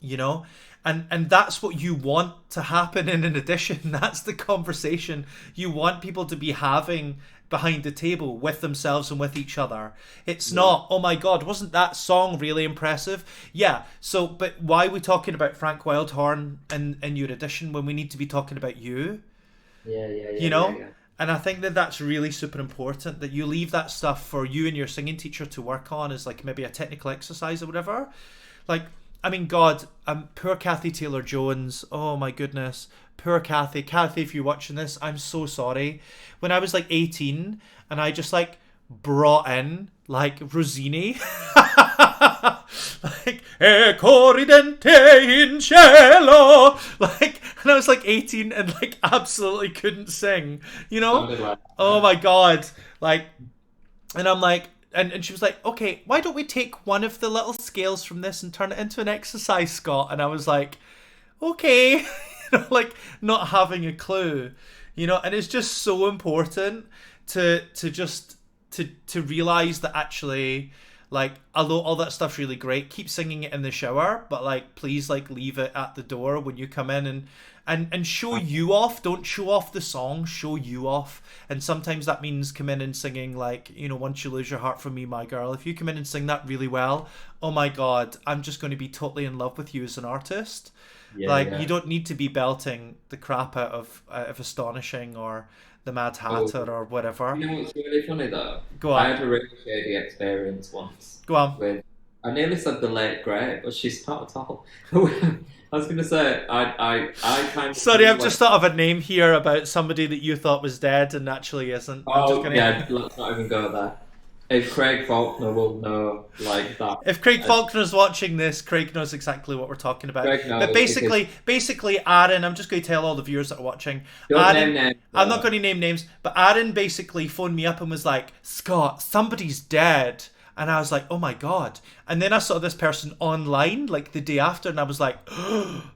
you know? And that's what you want to happen in an audition. That's the conversation you want people to be having behind the table with themselves and with each other. It's not, oh my God, wasn't that song really impressive? Yeah, so, but why are we talking about Frank Wildhorn in your audition when we need to be talking about you? You know? Yeah. And I think that that's really super important, that you leave that stuff for you and your singing teacher to work on as like maybe a technical exercise or whatever. Like, I mean, God, poor Kathy Taylor-Jones. Oh my goodness. Poor Kathy. Kathy, if you're watching this, I'm so sorry. When I was like 18 and I just like brought in like Rossini. Like, e corridente in cielo. Like, and I was like 18 and like absolutely couldn't sing, you know? Oh my God. Like, and I'm like, and she was like, okay, why don't we take one of the little scales from this and turn it into an exercise, Scott? And I was like, okay, you know, like not having a clue, you know, and it's just so important to realize that actually, like, although all that stuff's really great, keep singing it in the shower, but like, please, like, leave it at the door when you come in and show you off. Don't show off the song, show you off. And sometimes that means come in and singing, like, you know, Once You Lose Your Heart for Me, My Girl. If you come in and sing that really well, oh my God, I'm just going to be totally in love with you as an artist. You don't need to be belting the crap out of Astonishing or the Mad Hatter or whatever. You know what's really funny though? Go on. I had a really shady experience once. Go on. With, I nearly said the late great, but she's not at all. I was going to say, I kind of... Sorry, I've just thought of a name here about somebody that you thought was dead and actually isn't. Yeah, let's not even go there. If Craig Faulkner will know, like that. If Craig Faulkner's watching this, Craig knows exactly what we're talking about. But basically, Aaron, I'm just going to tell all the viewers that are watching. Don't name names. I'm not going to name names, but Aaron basically phoned me up and was like, Scott, somebody's dead. And I was like, oh my God. And then I saw this person online like the day after, and I was like,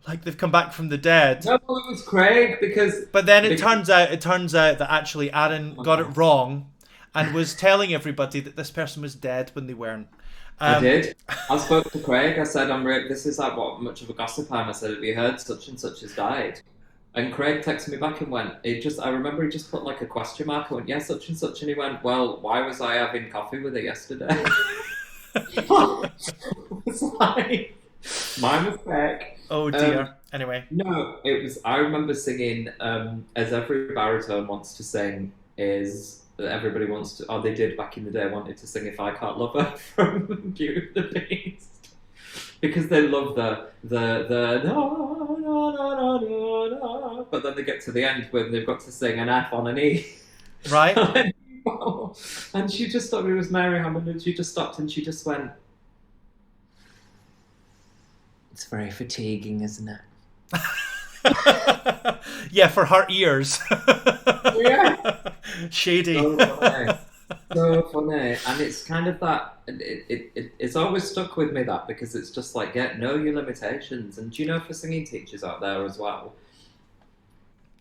like they've come back from the dead. No, well, it was Craig because... But then it turns out that actually Aaron got it wrong and was telling everybody that this person was dead when they weren't. I did. I spoke to Craig. I said, this is like what much of a gossip I am. I said, have you heard such and such has died? And Craig texted me back and went, I remember he just put like a question mark. I went, yeah, such and such. And he went, well, why was I having coffee with her yesterday? It's like, my mistake. Oh dear. Anyway. No, I remember singing, as every baritone wants to sing, is that everybody wants to, or they did back in the day, wanted to sing If I Can't Love Her from Beauty and the Beast. Because they love the no, no, no, no, no, no. But then they get to the end when they've got to sing an F on an E. Right. And she just thought it was Mary Hammond, and she just stopped and she just went, it's very fatiguing, isn't it? Yeah, for her ears. Yeah. Shady. So funny. And it's kind of that, it's always stuck with me, that, because it's just like, know your limitations. And do you know, for singing teachers out there as well,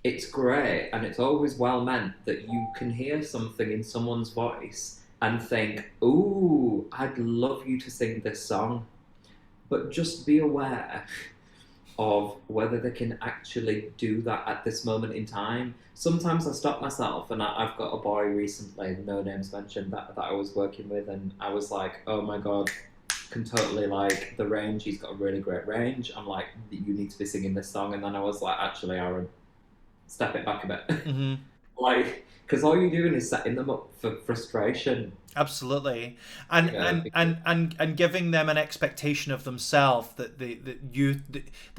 it's great and it's always well meant that you can hear something in someone's voice and think, ooh, I'd love you to sing this song. But just be aware of whether they can actually do that at this moment in time. Sometimes I stop myself, and I've got a boy recently, no names mentioned, that I was working with, and I was like, oh my God, can totally like the range, he's got a really great range. I'm like, you need to be singing this song. And then I was like, actually, Aaron, step it back a bit. Mm-hmm. Like, because all you're doing is setting them up for frustration. Absolutely, and giving them an expectation of themselves that they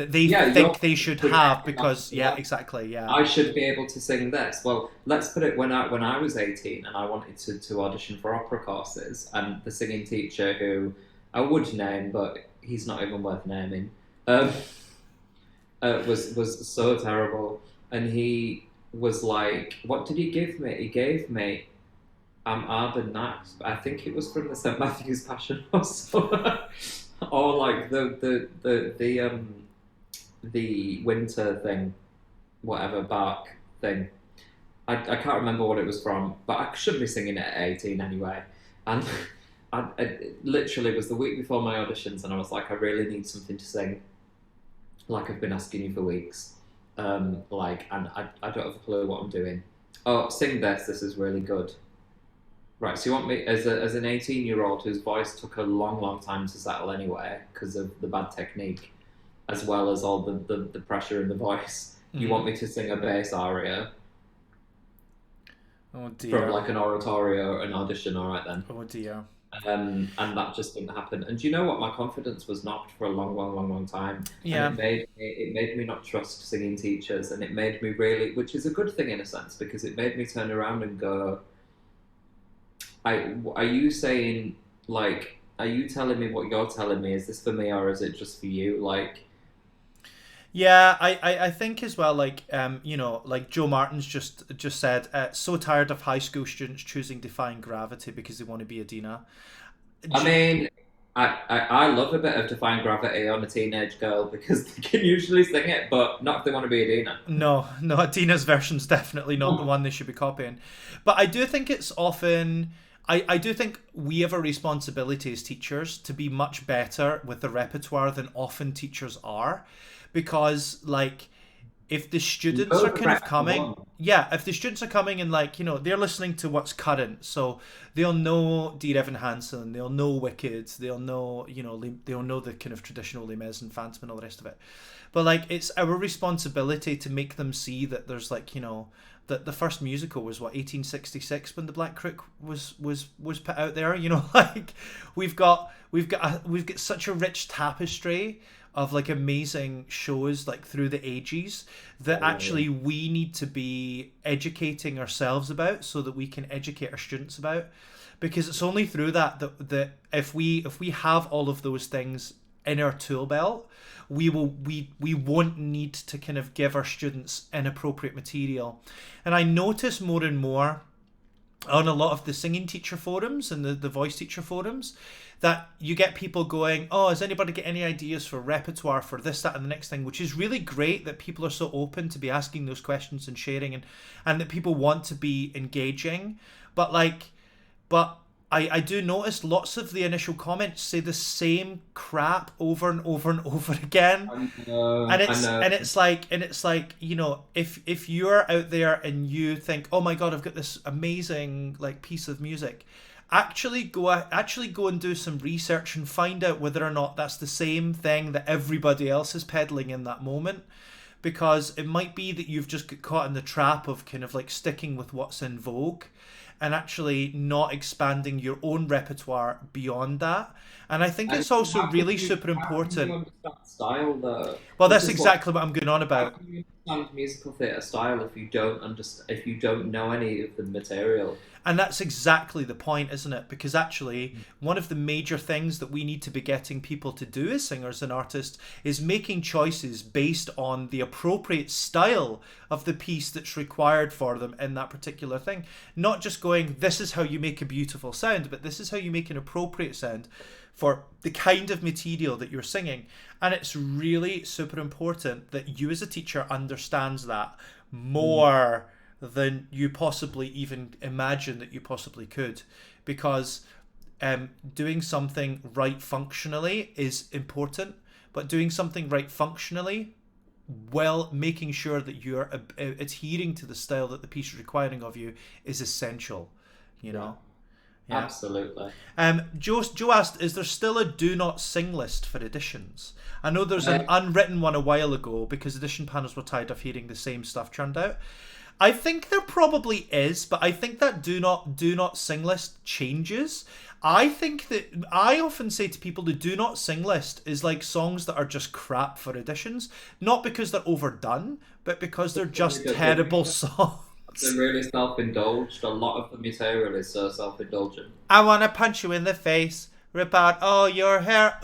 think they should have, because exactly. I should be able to sing this. Well, let's put it, when I was 18 and I wanted to audition for opera courses, and the singing teacher, who I would name but he's not even worth naming, was so terrible, and he was like, what did he give me? He gave me Arden Nights. I think it was from the St Matthew's Passion or so. Or like the winter thing, whatever, Bach thing. I can't remember what it was from, but I should be singing it at 18 anyway. And it literally was the week before my auditions, and I was like, I really need something to sing. Like, I've been asking you for weeks. And I don't have a clue what I'm doing. Oh, sing this is really good. Right, so you want me, as an 18-year-old whose voice took a long, long time to settle anyway, because of the bad technique, as well as all the pressure in the voice, you want me to sing a bass aria? Oh dear. From like an oratorio, an audition, alright then. Oh dear. And that just didn't happen. And do you know what? My confidence was knocked for a long, long, long, long time. Yeah. And it made me not trust singing teachers, and it made me really, which is a good thing in a sense, because it made me turn around and go, are you saying, like, are you telling me what you're telling me? Is this for me, or is it just for you? Like, yeah, I think as well, like, like Joe Martin's just said, so tired of high school students choosing Defying Gravity because they want to be Adina. I mean, I love a bit of Defying Gravity on a teenage girl, because they can usually sing it, but not if they want to be Adina. No, Adina's version's definitely not the one they should be copying. But I do think it's often... I do think we have a responsibility as teachers to be much better with the repertoire than often teachers are. Because, like, if the students are kind of coming... Yeah, if the students are coming and, like, they're listening to what's current, so they'll know Dear Evan Hansen, they'll know Wicked, they'll know, they'll know the kind of traditional Les Mis and Phantom and all the rest of it. But, like, it's our responsibility to make them see that there's, like, that the first musical was 1866 when the Black Crook was put out there. You know, like we've got such a rich tapestry of like amazing shows like through the ages that actually we need to be educating ourselves about so that we can educate our students about, because it's only through that if we have all of those things in our tool belt, we won't need to kind of give our students inappropriate material. And I notice more and more on a lot of the singing teacher forums and the voice teacher forums that you get people going, oh, has anybody got any ideas for repertoire for this, that, and the next thing, which is really great that people are so open to be asking those questions and sharing, and that people want to be engaging. But I do notice lots of the initial comments say the same crap over and over and over again. And it's like, you know, if you're out there and you think, oh my God, I've got this amazing like piece of music, actually go and do some research and find out whether or not that's the same thing that everybody else is peddling in that moment. Because it might be that you've just got caught in the trap of kind of like sticking with what's in vogue and actually not expanding your own repertoire beyond that. And I think it's also really super important. Style, though. Well, that's exactly what I'm going on about. How can you understand musical theatre style if you don't know any of the material? And that's exactly the point, isn't it? Because actually, one of the major things that we need to be getting people to do as singers and artists is making choices based on the appropriate style of the piece that's required for them in that particular thing. Not just going, this is how you make a beautiful sound, but this is how you make an appropriate sound for the kind of material that you're singing. And it's really super important that you as a teacher understands that more than you possibly even imagine that you possibly could, because doing something right functionally is important, but doing something right functionally while making sure that you're adhering to the style that the piece is requiring of you is essential, you know. Yeah. Absolutely. Joe asked, is there still a do not sing list for editions? I know there's an unwritten one a while ago because edition panels were tired of hearing the same stuff churned out. I think there probably is, but I think that do not sing list changes. I think that I often say to people the do not sing list is like songs that are just crap for editions, not because they're overdone, but because they're just terrible songs. They're really self-indulged. A lot of the material is so self-indulgent. I want to punch you in the face, rip out all your hair,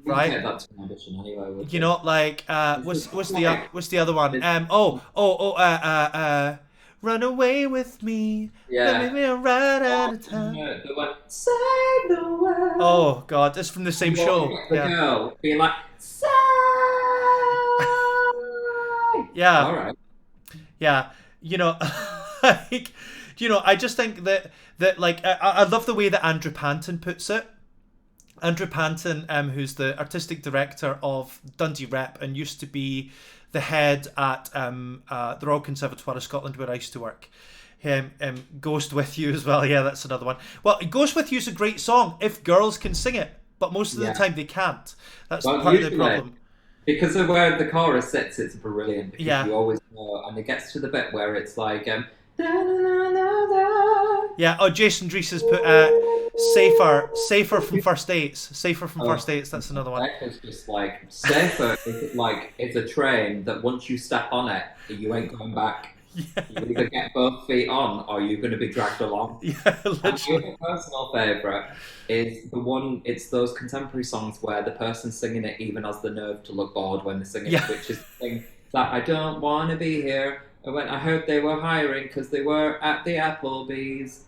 right? That's an audition anyway. You know, like what's the other one? Run away with me. Yeah. Let me right out of time. The one, save the world. Oh God, it's from the same show. The girl being like, save. Yeah. All right. Yeah. You know, like, you know, I just think that like I love the way that Andrew Panton puts it. Andrew Panton, who's the artistic director of Dundee Rep and used to be the head at the Royal Conservatoire of Scotland, where I used to work. Ghost With You as well. Yeah, that's another one. Well, Ghost With You is a great song if girls can sing it, but most of the time they can't. That's part of the problem. Because of where the chorus sits, it's brilliant. Because you always know, and it gets to the bit where it's like, yeah. Oh, Jason Drees has put safer from First Dates. Safer from First Dates. That's another one. It's just like safer. It's a train that once you step on it, you ain't going back. Yeah. You either get both feet on, or you're going to be dragged along. Yeah, literally. And my personal favourite is the one. It's those contemporary songs where the person singing it even has the nerve to look bored when they're singing it, which is the thing that I don't want to be here. I heard they were hiring because they were at the Applebee's.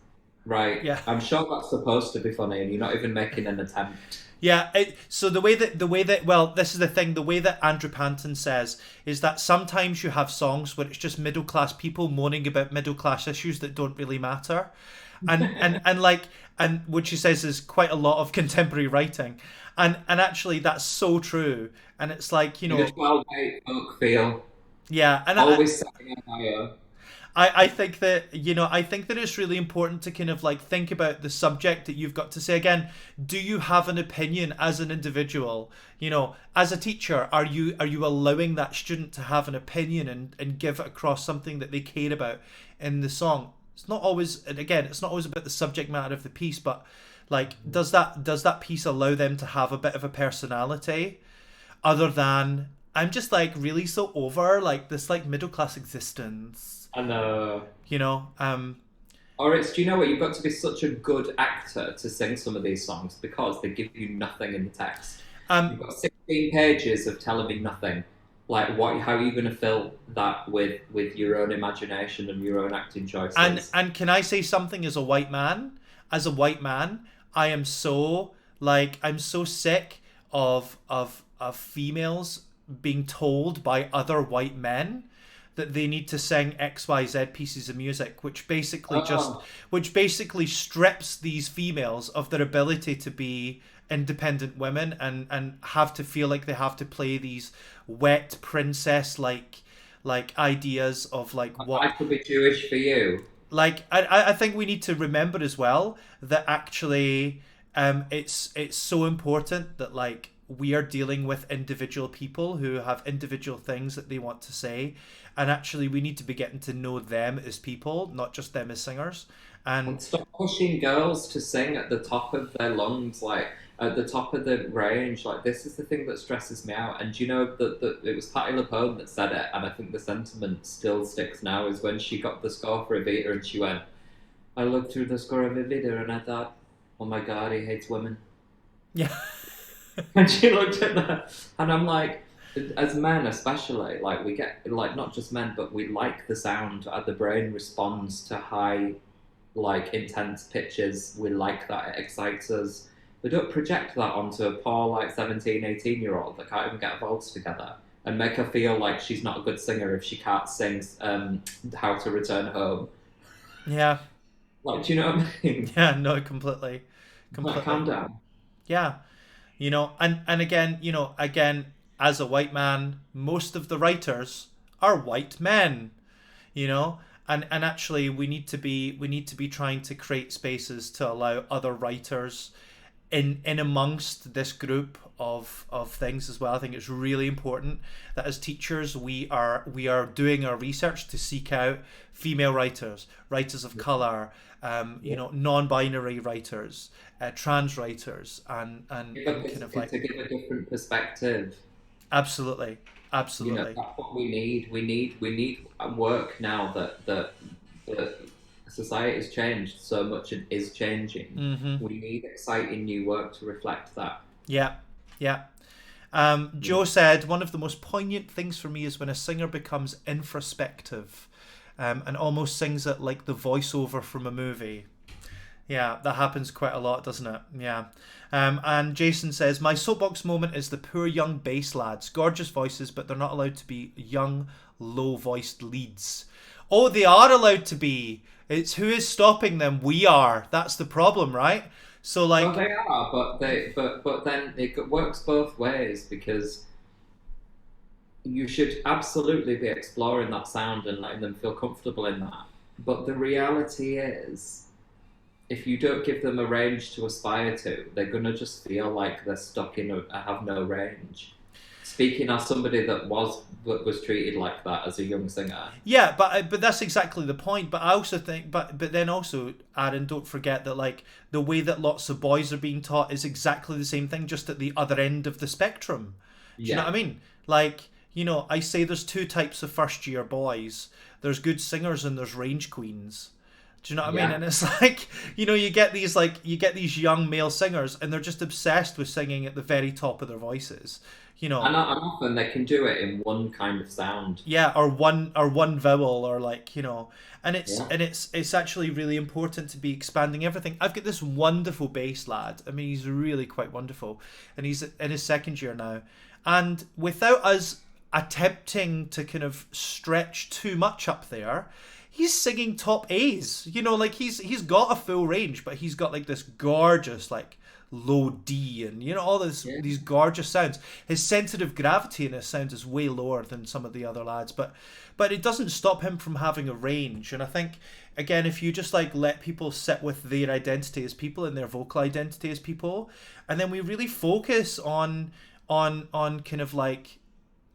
Right. Yeah. I'm sure that's supposed to be funny, and you're not even making an attempt. Yeah, so the way that well, this is the thing. The way that Andrew Panton says is that sometimes you have songs where it's just middle class people moaning about middle class issues that don't really matter, and which he says is quite a lot of contemporary writing, and actually that's so true. And it's like, you know, just well-made folk feel. Yeah, and always setting a higher. I think that, I think that it's really important to kind of like think about the subject that you've got to say. Again, do you have an opinion as an individual? As a teacher, are you allowing that student to have an opinion and give it across something that they care about in the song? It's not always, and again, it's not always about the subject matter of the piece, but like, does that piece allow them to have a bit of a personality other than, I'm just like really so over like this like middle class existence. I know. Or it's, do you know what? You've got to be such a good actor to sing some of these songs because they give you nothing in the text. You've got 16 pages of telling me nothing. Like, how are you going to fill that with your own imagination and your own acting choices? And can I say something as a white man? As a white man, I am so I'm so sick of females being told by other white men that they need to sing XYZ pieces of music, which basically strips these females of their ability to be independent women and have to feel like they have to play these wet princess like ideas of like what I could be Jewish for you. Like I think we need to remember as well that actually it's so important that like we are dealing with individual people who have individual things that they want to say, and actually we need to be getting to know them as people, not just them as singers. And stop pushing girls to sing at the top of their lungs, like at the top of the range. Like, this is the thing that stresses me out. And you know that it was Patti LuPone that said it, and I think the sentiment still sticks now, is when she got the score for Evita and she went, I looked through the score of Evita and I thought, oh my god, he hates women. Yeah. And she looked at that, and I'm like, as men especially, like, we get, like, not just men, but we like the sound. The brain responds to high, like, intense pitches. We like that. It excites us. We don't project that onto a poor, like, 17, 18-year-old that can't even get vocals together and make her feel like she's not a good singer if she can't sing How to Return Home. Yeah. Like, do you know what I mean? Yeah, no, completely. Like, calm down. Yeah. And again, as a white man, most of the writers are white men, and actually we need to be trying to create spaces to allow other writers in amongst this group of things as well. I think it's really important that as teachers we are doing our research to seek out female writers of color, non-binary writers, trans writers, and kind of like to give a different perspective. Absolutely. That's what we need. We need work now that society has changed so much and is changing. Mm-hmm. We need exciting new work to reflect that. Yeah. Joe said, one of the most poignant things for me is when a singer becomes introspective and almost sings it like the voiceover from a movie. Yeah, that happens quite a lot, doesn't it? Yeah. And Jason says, my soapbox moment is the poor young bass lads. Gorgeous voices, but they're not allowed to be young, low-voiced leads. Oh, they are allowed to be. It's who is stopping them? We are. That's the problem, right? So like, well, they are, but then it works both ways, because you should absolutely be exploring that sound and letting them feel comfortable in that. But the reality is, if you don't give them a range to aspire to, they're gonna just feel like they're stuck in have no range. Speaking as somebody that was treated like that as a young singer. Yeah, but that's exactly the point. But I also think, but then also, Aaron, don't forget that like the way that lots of boys are being taught is exactly the same thing, just at the other end of the spectrum. Do you know what I mean? Like, I say there's two types of first year boys. There's good singers and there's range queens. Do you know what I mean? And it's like, you get these young male singers and they're just obsessed with singing at the very top of their voices. And often they can do it in one kind of sound. Yeah, or one vowel, or like, and it's actually really important to be expanding everything. I've got this wonderful bass lad. I mean, he's really quite wonderful, and he's in his second year now. And without us attempting to kind of stretch too much up there, he's singing top A's. Like he's got a full range, but he's got like this gorgeous like low D and all these gorgeous sounds. His sensitive gravity in his sound is way lower than some of the other lads, but it doesn't stop him from having a range. And I think, again, if you just like let people sit with their identity as people and their vocal identity as people, and then we really focus on kind of like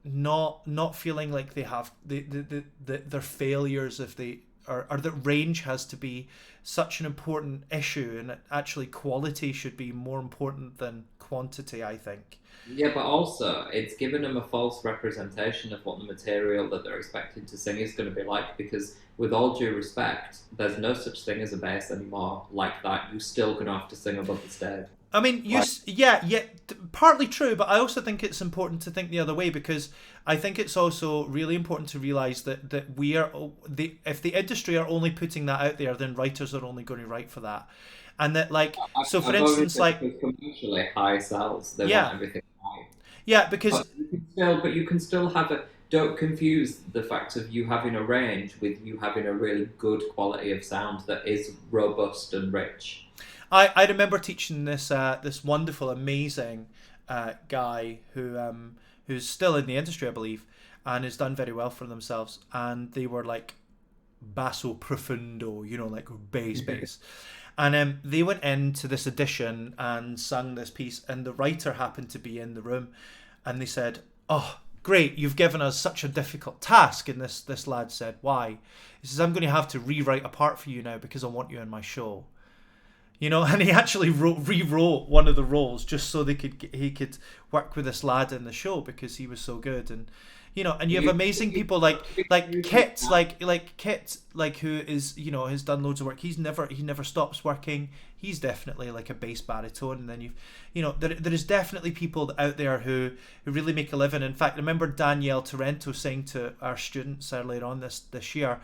not feeling like they have their failures if they or that range has to be such an important issue, and actually quality should be more important than quantity, I think. Yeah, but also it's given them a false representation of what the material that they're expected to sing is going to be like, because with all due respect, there's no such thing as a bass anymore like that. You're still going to have to sing above the stage. I mean, partly true, but I also think it's important to think the other way, because I think it's also really important to realise that if the industry are only putting that out there, then writers are only going to write for that, and that for instance, like commercially high sells, they want everything high. Yeah, because but you can still have a. Don't confuse the fact of you having a range with you having a really good quality of sound that is robust and rich. I remember teaching this wonderful, amazing guy who's still in the industry, I believe, and has done very well for themselves. And they were like basso profundo, like bass. And they went into this audition and sung this piece, and the writer happened to be in the room, and they said, "Oh, great, you've given us such a difficult task." And this lad said, "Why?" He says, "I'm going to have to rewrite a part for you now because I want you in my show." And he actually rewrote one of the roles just so he could work with this lad in the show because he was so good. And and you have amazing people like Kit, who is has done loads of work. He never stops working. He's definitely like a bass baritone. And then there is definitely people out there who really make a living. In fact, I remember Danielle Torrento saying to our students earlier on this year,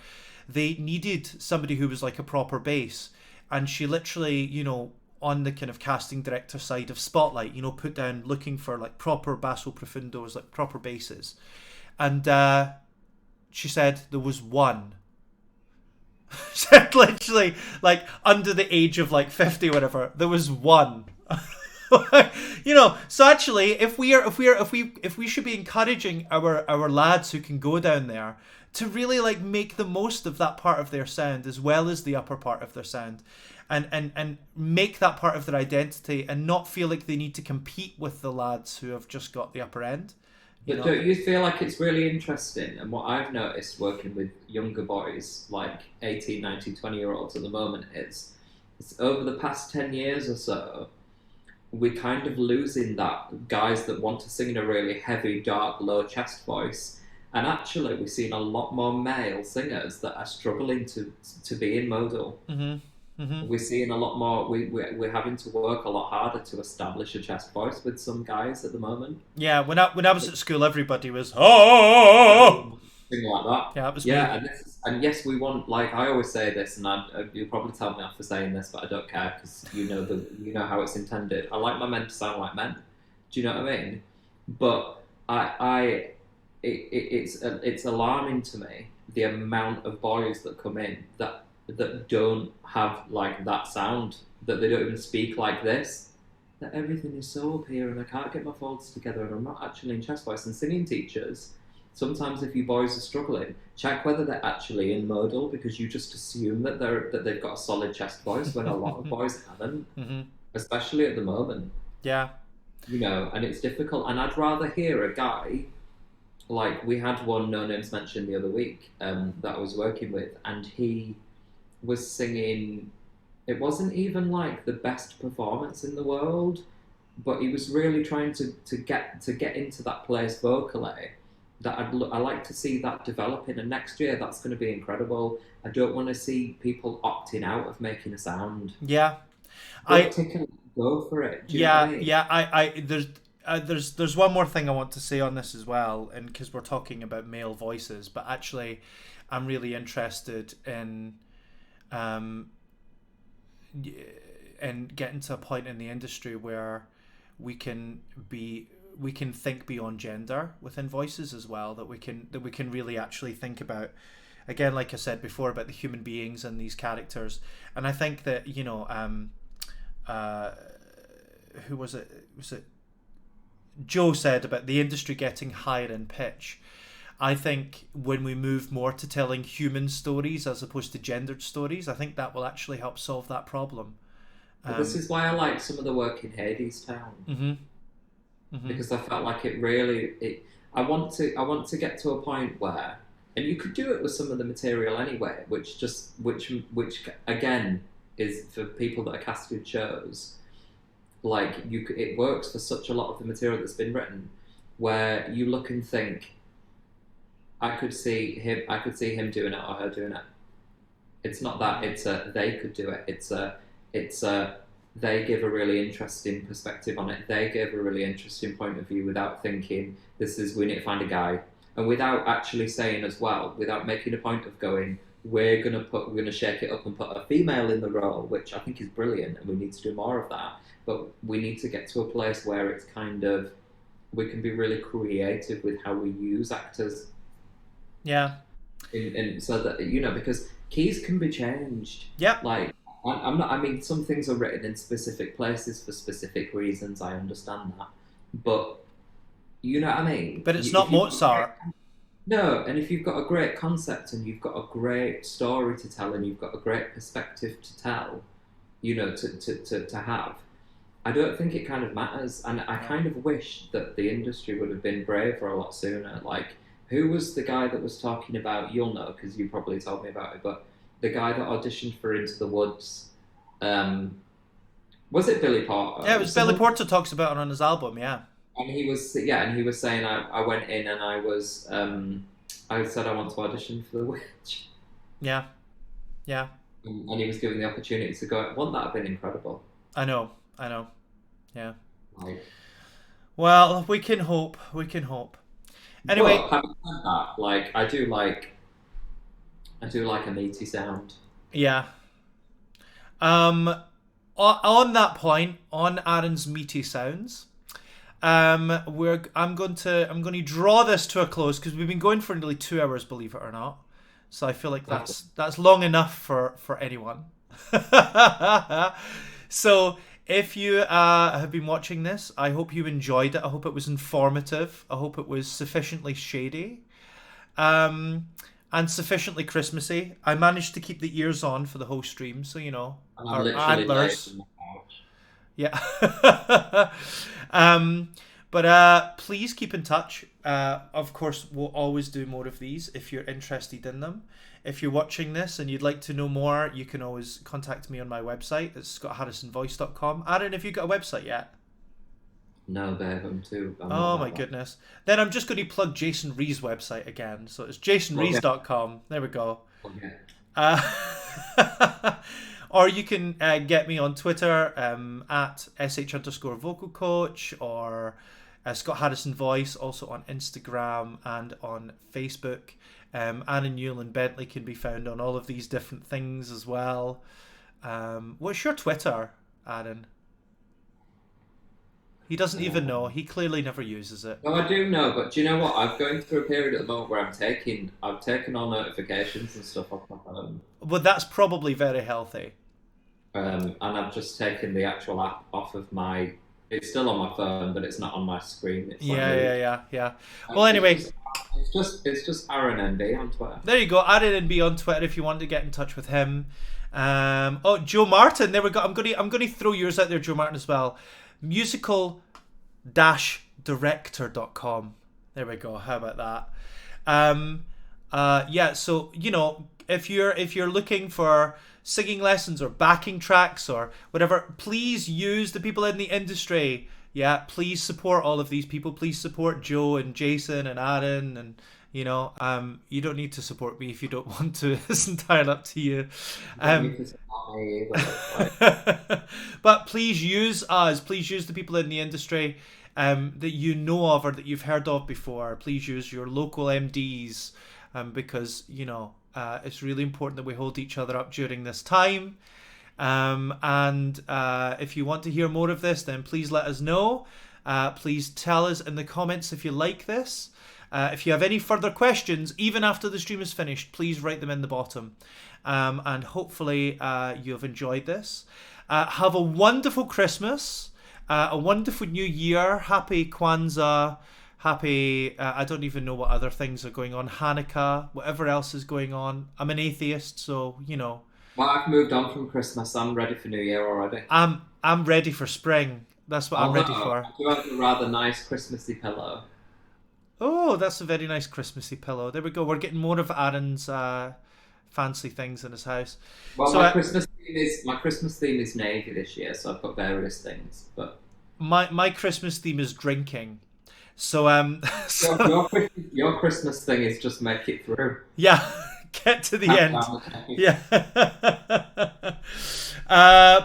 they needed somebody who was like a proper bass. And she literally, on the kind of casting director side of Spotlight, put down looking for like proper basso profundos, like proper basses. And she said there was one. She said literally like under the age of like 50 or whatever, there was one. So actually if we should be encouraging our lads who can go down there to really like make the most of that part of their sound as well as the upper part of their sound, and make that part of their identity, and not feel like they need to compete with the lads who have just got the upper end. But don't you feel like it's really interesting? And what I've noticed working with younger boys, like 18, 19, 20-year-olds at the moment, is over the past 10 years or so, we're kind of losing that guys that want to sing in a really heavy, dark, low chest voice. And actually, we're seeing a lot more male singers that are struggling to be in modal. Mm-hmm. Mm-hmm. We're seeing a lot more. We're having to work a lot harder to establish a chest voice with some guys at the moment. Yeah, when I was at school, everybody was oh, thing like that. Yeah, it was. Yeah, and yes, we want. Like I always say this, and you'll probably tell me off for saying this, but I don't care because you know how it's intended. I like my men to sound like men. Do you know what I mean? But it's alarming to me the amount of boys that come in that don't have like that sound, that they don't even speak like this, that everything is so up here and I can't get my folds together and I'm not actually in chest voice. And singing teachers, sometimes if you boys are struggling, check whether they're actually in modal, because you just assume that they've got a solid chest voice when a lot of boys haven't, mm-hmm. especially at the moment. Yeah. And it's difficult. And I'd rather hear a guy, like we had one No Names mentioned the other week that I was working with, and he was singing, it wasn't even like the best performance in the world, but he was really trying to get into that place vocally that I like to see that developing, and next year that's going to be incredible. I don't want to see people opting out of making a sound. Yeah. Go for it. Do you know what I mean? There's one more thing I want to say on this as well, and because we're talking about male voices, but actually I'm really interested in getting to a point in the industry where we can think beyond gender within voices as well, that we can really actually think about, again, like I said before, about the human beings and these characters. And I think that who was it? Was it Joe said about the industry getting higher in pitch? I think when we move more to telling human stories as opposed to gendered stories, I think that will actually help solve that problem. This is why I like some of the work in Hades Town, because I felt like it really. I want to get to a point where, and you could do it with some of the material anyway, which again is for people that are casted shows. Like it works for such a lot of the material that's been written, where you look and think, I could see him doing it or her doing it. It's not that it's a they could do it. It's a they give a really interesting perspective on it. They give a really interesting point of view without thinking we need to find a guy, and without actually saying as well, without making a point of going, we're gonna shake it up and put a female in the role, which I think is brilliant, and we need to do more of that. But we need to get to a place where it's kind of we can be really creative with how we use actors. Yeah. And so that because keys can be changed. Yeah. Like I'm not. I mean, some things are written in specific places for specific reasons. I understand that, but you know what I mean. But it's not Mozart. No, and if you've got a great concept and you've got a great story to tell and you've got a great perspective to tell, to have, I don't think it kind of matters. And I kind of wish that the industry would have been braver a lot sooner. Like, who was the guy that was talking about? You'll know because you probably told me about it, but. The guy that auditioned for Into the Woods, was it Billy Porter? Yeah, it was Billy Porter talks about it on his album, yeah. And he was saying, I went in and I was, I said I want to audition for The Witch. Yeah, yeah. And he was given the opportunity to go. Wouldn't that have been incredible? I know, yeah. Like, well, we can hope. Anyway, but having said that, like I do like a meaty sound. Yeah. On that point, on Aaron's meaty sounds, I'm going to draw this to a close because we've been going for nearly 2 hours, believe it or not. So I feel like that's long enough for anyone. So if you have been watching this, I hope you enjoyed it. I hope it was informative. I hope it was sufficiently shady. And sufficiently Christmassy. I managed to keep the ears on for the whole stream, so our antlers. Yeah. But please keep in touch. Of course, we'll always do more of these if you're interested in them. If you're watching this and you'd like to know more, you can always contact me on my website. It's scottharrisonvoice.com. Aaron, have you got a website yet? No, babe, I'm too. Oh my goodness. Then I'm just going to plug Jason Rees' website again. So it's jasonrees.com. There we go. Okay. Or you can get me on Twitter at sh_vocal coach or Scott Harrison Voice, also on Instagram and on Facebook. Aaron Newland-Bentley can be found on all of these different things as well. What's your Twitter, Aaron? He doesn't even know. He clearly never uses it. No, I do know, but do you know what? I'm going through a period at the moment where I've taken all notifications and stuff off my phone. Well, that's probably very healthy. And I've just taken the actual app off of my. It's still on my phone, but it's not on my screen. It's yeah. Well, anyway, it's just Aaron NB on Twitter. There you go, Aaron NB on Twitter if you want to get in touch with him. Joe Martin. There we go. I'm going to throw yours out there, Joe Martin, as well. Musical-director.com. There we go. How about that? Yeah. So if you're looking for singing lessons or backing tracks or whatever, please use the people in the industry. Yeah. Please support all of these people. Please support Joe and Jason and Aaron and. You don't need to support me if you don't want to. It's entirely up to you. But please use us. Please use the people in the industry that you know of or that you've heard of before. Please use your local MDs because, it's really important that we hold each other up during this time. And if you want to hear more of this, then please let us know. Please tell us in the comments if you like this. If you have any further questions, even after the stream is finished, please write them in the bottom. And hopefully you have enjoyed this. Have a wonderful Christmas. a wonderful new year. Happy Kwanzaa. Happy, I don't even know what other things are going on. Hanukkah, whatever else is going on. I'm an atheist, so, you know. Well, I've moved on from Christmas. I'm ready for New Year already. I'm ready for spring. That's what I'm ready for. I do have a rather nice Christmassy pillow. Oh, that's a very nice Christmassy pillow. There we go. We're getting more of Aaron's fancy things in his house. Well, so, my Christmas theme is navy this year, so I've got various things. But my Christmas theme is drinking. So your Christmas thing is just make it through. Yeah, get to the end. Yeah.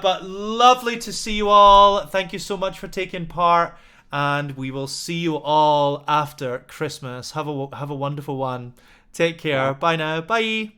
But lovely to see you all. Thank you so much for taking part, and we will see you all after Christmas. Have a wonderful one. Take care. Bye now. Bye.